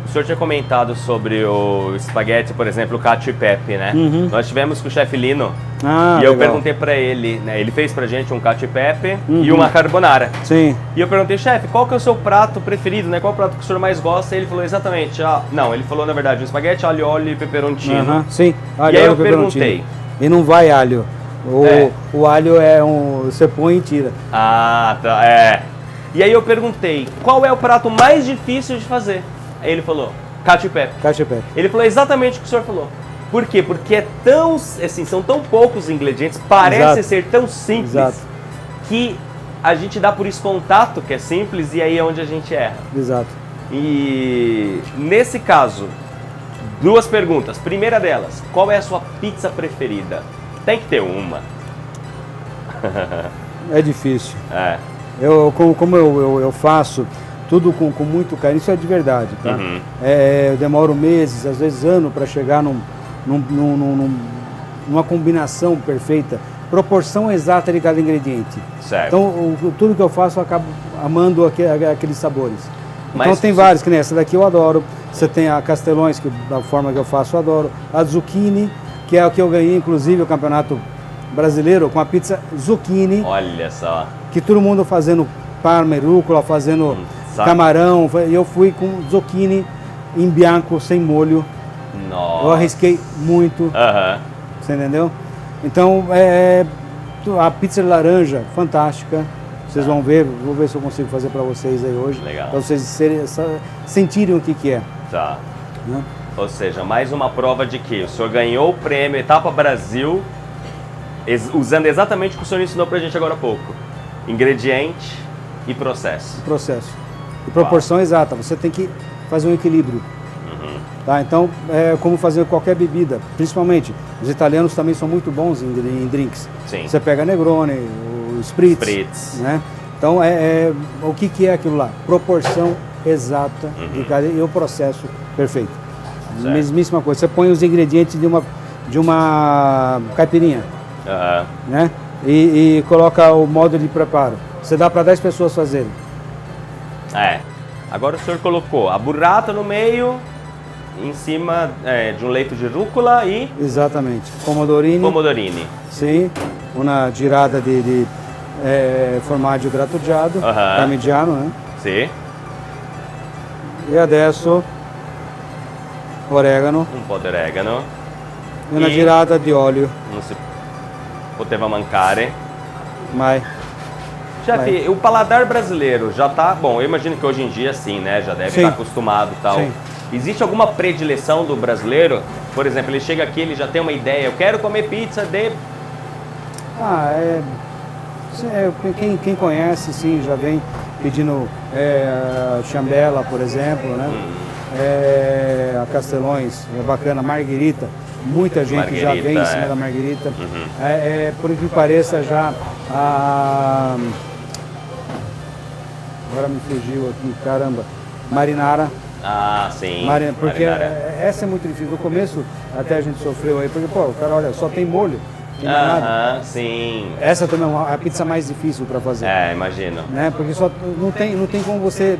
O senhor tinha comentado sobre o espaguete, por exemplo, o cacio e pepe, né? Nós tivemos com o chefe Lino e eu perguntei pra ele, né? Ele fez pra gente um cacio e pepe e uma carbonara. Sim. E eu perguntei, chefe, qual que é o seu prato preferido, né? Qual é o prato que o senhor mais gosta? E ele falou exatamente, não, ele falou na verdade, um espaguete, alho, óleo e peperoncino. Sim, alho, E aí eu óleo, peperoncino. perguntei. E não vai alho. O alho você põe e tira. E aí eu perguntei, qual é o prato mais difícil de fazer? Aí ele falou, cacio e pepe. Cacio e pepe. Ele falou exatamente o que o senhor falou. Por quê? Porque é tão, assim, são tão poucos ingredientes, parece ser tão simples que a gente dá por isso contato, que é simples, e aí é onde a gente erra. Exato. E nesse caso, duas perguntas. Primeira delas, qual é a sua pizza preferida? Tem que ter uma. É difícil. Como eu faço tudo com muito carinho, isso é de verdade, tá? Eu demoro meses, às vezes anos, para chegar numa combinação perfeita, proporção exata de cada ingrediente. Certo. Então, tudo que eu faço, eu acabo amando aqueles sabores. Então tem vários, que nem essa daqui eu adoro. Você tem a Castelões, que da forma que eu faço eu adoro. A Zucchini, que é o que eu ganhei, inclusive, o campeonato brasileiro, com a pizza Zucchini. Olha só. Que todo mundo fazendo parma e rúcula, fazendo camarão. E eu fui com Zucchini em bianco, sem molho. Nossa. Eu arrisquei muito. Você entendeu? Então, a pizza de laranja, fantástica. Vocês vão ver, vou ver se eu consigo fazer para vocês aí hoje. Legal. Para vocês sentirem o que é. Tá. Né? Ou seja, mais uma prova de que o senhor ganhou o prêmio Etapa Brasil usando exatamente o que o senhor ensinou pra gente agora há pouco. Ingrediente e processo. E proporção exata, você tem que fazer um equilíbrio. Tá? Então, é como fazer qualquer bebida, principalmente. Os italianos também são muito bons em drinks. Sim. Você pega Negroni, o Spritz. Né? Então, o que é aquilo lá? Proporção exata de cada, e o processo perfeito. Mesmíssima coisa. Você põe os ingredientes de uma caipirinha, né? E coloca o modo de preparo. Você dá para 10 pessoas fazerem. Agora o senhor colocou a burrata no meio, em cima de um leito de rúcula e... Exatamente. Pomodorini. Sim. Uma girada di formaggio grattugiato, parmigiano, né? Sì. E adesso orégano. Un po' di orégano. E uma girada de óleo. Non si poteva mancare. Mai. Chefe, o paladar brasileiro já tá... Bom, eu imagino que hoje em dia sim, né? Já deve estar acostumado e tal. Sim. Existe alguma predileção do brasileiro? Por exemplo, ele chega aqui, ele já tem uma ideia. Eu quero comer pizza de... Quem conhece, sim, já vem pedindo chambela, por exemplo, né? A Castelões, é bacana, marguerita. Muita gente já vem em cima da marguerita. Por que pareça, já agora me fugiu aqui, caramba. Marinara. Ah, sim. Porque essa é muito difícil. No começo até a gente sofreu aí, porque, o cara, olha, só tem molho. Sim. Essa também é a pizza mais difícil para fazer. Imagino. Né? Porque só não tem como você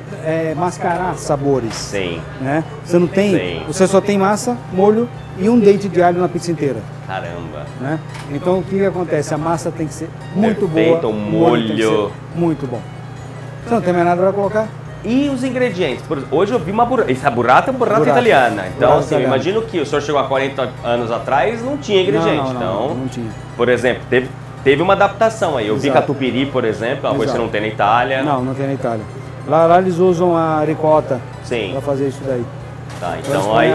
mascarar sabores. Sim. Né? Você não tem, Sim. Você só tem massa, molho e um dente de alho na pizza inteira. Caramba. Né? Então o que acontece? A massa tem que ser muito perfeito, boa. O molho tem que ser muito bom. Você não tem mais nada para colocar? E os ingredientes? Hoje eu vi uma burrata. Essa burrata é burrata italiana. Então, assim, eu imagino que o senhor chegou há 40 anos atrás, não tinha ingrediente. Não tinha. Por exemplo, teve uma adaptação aí. Eu vi catupiry, por exemplo, uma coisa que não tem na Itália. Não tem na Itália. Lá eles usam a ricota para fazer isso daí. Tá, então aí...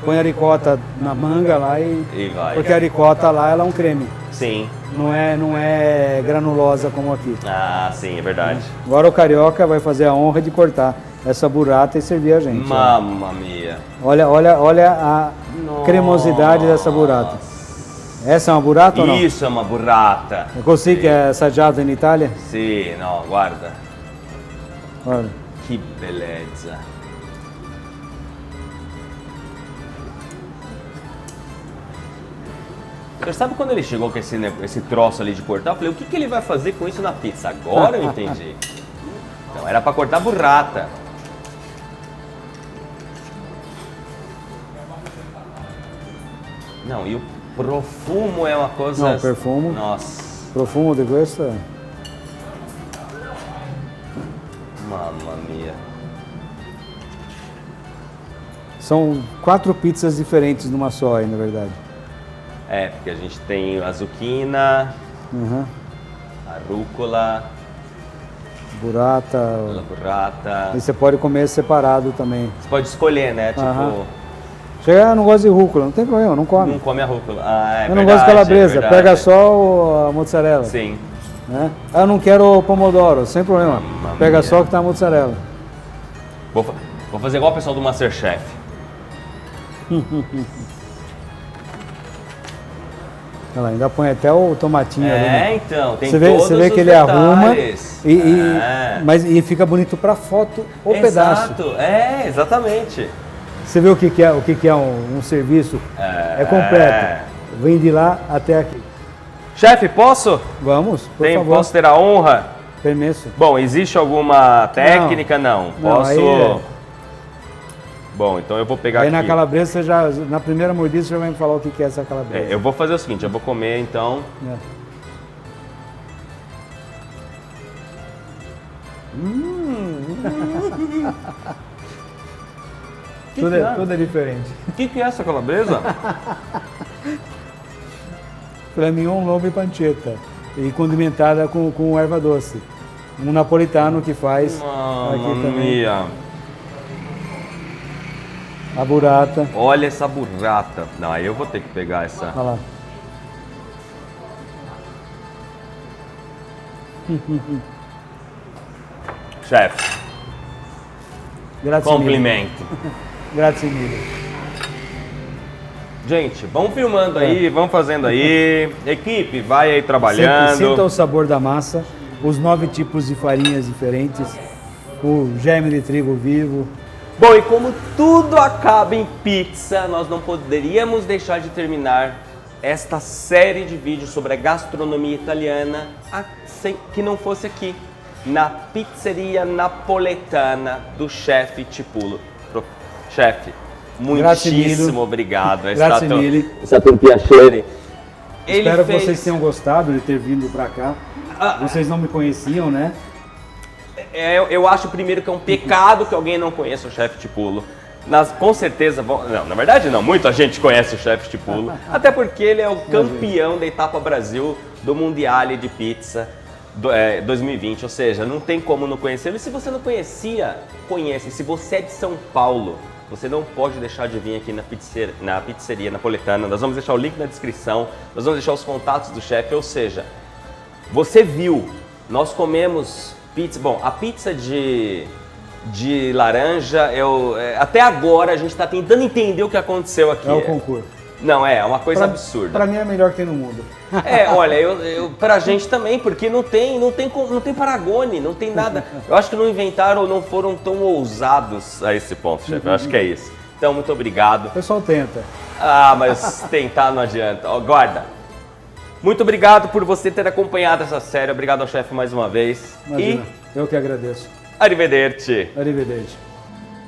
Põe a ricota na manga lá e vai. Porque a ricota lá ela é um creme. Sim. Não é granulosa como aqui. Ah, sim, é verdade. Agora o carioca vai fazer a honra de cortar essa burrata e servir a gente. Mamma mia. Olha a cremosidade dessa burrata. Essa é uma burrata ou não? Isso é uma burrata. Così che è assaggiato in Italia? Sì, no, guarda. Olha. Que beleza. Você sabe quando ele chegou com esse troço ali de cortar? Eu falei, o que ele vai fazer com isso na pizza? Agora eu entendi. Então era para cortar burrata. Não, e o profumo é uma coisa... Não, perfumo. Nossa. Profumo de questo é... Mamma mia. São 4 pizzas diferentes numa só aí, na verdade. Porque a gente tem a zucchina, a rúcula, burrata. A burrata. E você pode comer separado também. Você pode escolher, né? Tipo... Chega, eu não gosto de rúcula, não tem problema, não come. Não come a rúcula. Eu não gosto de calabresa, pega só a mozzarella. Sim. Né? Eu não quero pomodoro, sem problema. Pega só que tá a mozzarella. Vou fazer igual o pessoal do Masterchef. Olha lá, ainda põe até o tomatinho ali. Né? Então, tem você vê que ele detalhes. arruma mas fica bonito para foto ou pedaço. Exatamente. Você vê o que é um serviço? É completo. Vem de lá até aqui. Chefe, posso? Vamos, por favor. Posso ter a honra? Permesso. Bom, existe alguma técnica? Não. Posso... Bom, então eu vou pegar aí aqui. Na calabresa, na primeira mordida, você já vai me falar o que é essa calabresa. Eu vou fazer o seguinte, eu vou comer então... Tudo é diferente. O que é essa calabresa? Filé mignon, lombo e pancetta. E condimentada com erva doce. Um napolitano que faz aqui também. A burrata. Olha essa burrata. Não, aí eu vou ter que pegar essa. Olha lá. Chefe, Grazie complimento. mille. Grazie mille. Gente, vamos filmando aí, vamos fazendo aí. Equipe, vai aí trabalhando. Sinta o sabor da massa, os 9 tipos de farinhas diferentes, o germe de trigo vivo. Bom, e como tudo acaba em pizza, nós não poderíamos deixar de terminar esta série de vídeos sobre a gastronomia italiana que não fosse aqui, na Pizzeria Napoletana do chefe Tipulo. Chefe, muitíssimo obrigado. Grazie mille. É stato un piacere. Espero que vocês tenham gostado de ter vindo para cá. Vocês não me conheciam, né? Eu acho primeiro que é um pecado que alguém não conheça o chefe Tipulo. Com certeza, não, na verdade não, muita gente conhece o chefe Tipulo, até porque ele é o campeão da Etapa Brasil do Mondiale de Pizza 2020, ou seja, não tem como não conhecê-lo. E se você não conhecia, conhece. Se você é de São Paulo, você não pode deixar de vir aqui na Pizzeria Napoletana. Nós vamos deixar o link na descrição, nós vamos deixar os contatos do chefe, ou seja, você viu, nós comemos pizza, bom, a pizza de laranja, até agora a gente está tentando entender o que aconteceu aqui. É o concurso. Não, é uma coisa absurda. Para mim é a melhor que tem no mundo. Olha, pra gente também, porque não tem paragone, não tem nada. Eu acho que não inventaram ou não foram tão ousados a esse ponto, chefe. Eu acho que é isso. Então, muito obrigado. O pessoal tenta. Mas tentar não adianta. Guarda. Muito obrigado por você ter acompanhado essa série. Obrigado ao chefe mais uma vez. Imagina, eu que agradeço. Arrivederci. Arrivederci.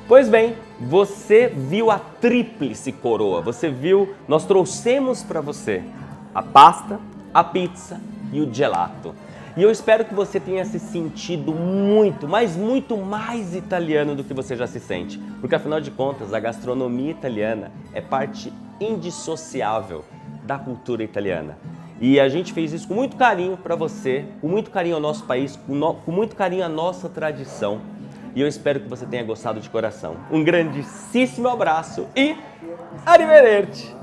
Pois bem, você viu a tríplice coroa. Você viu, nós trouxemos para você a pasta, a pizza e o gelato. E eu espero que você tenha se sentido muito mais italiano do que você já se sente. Porque afinal de contas, a gastronomia italiana é parte indissociável da cultura italiana. E a gente fez isso com muito carinho para você, com muito carinho ao nosso país, com muito carinho à nossa tradição. E eu espero que você tenha gostado de coração. Um grandíssimo abraço e arrivederci!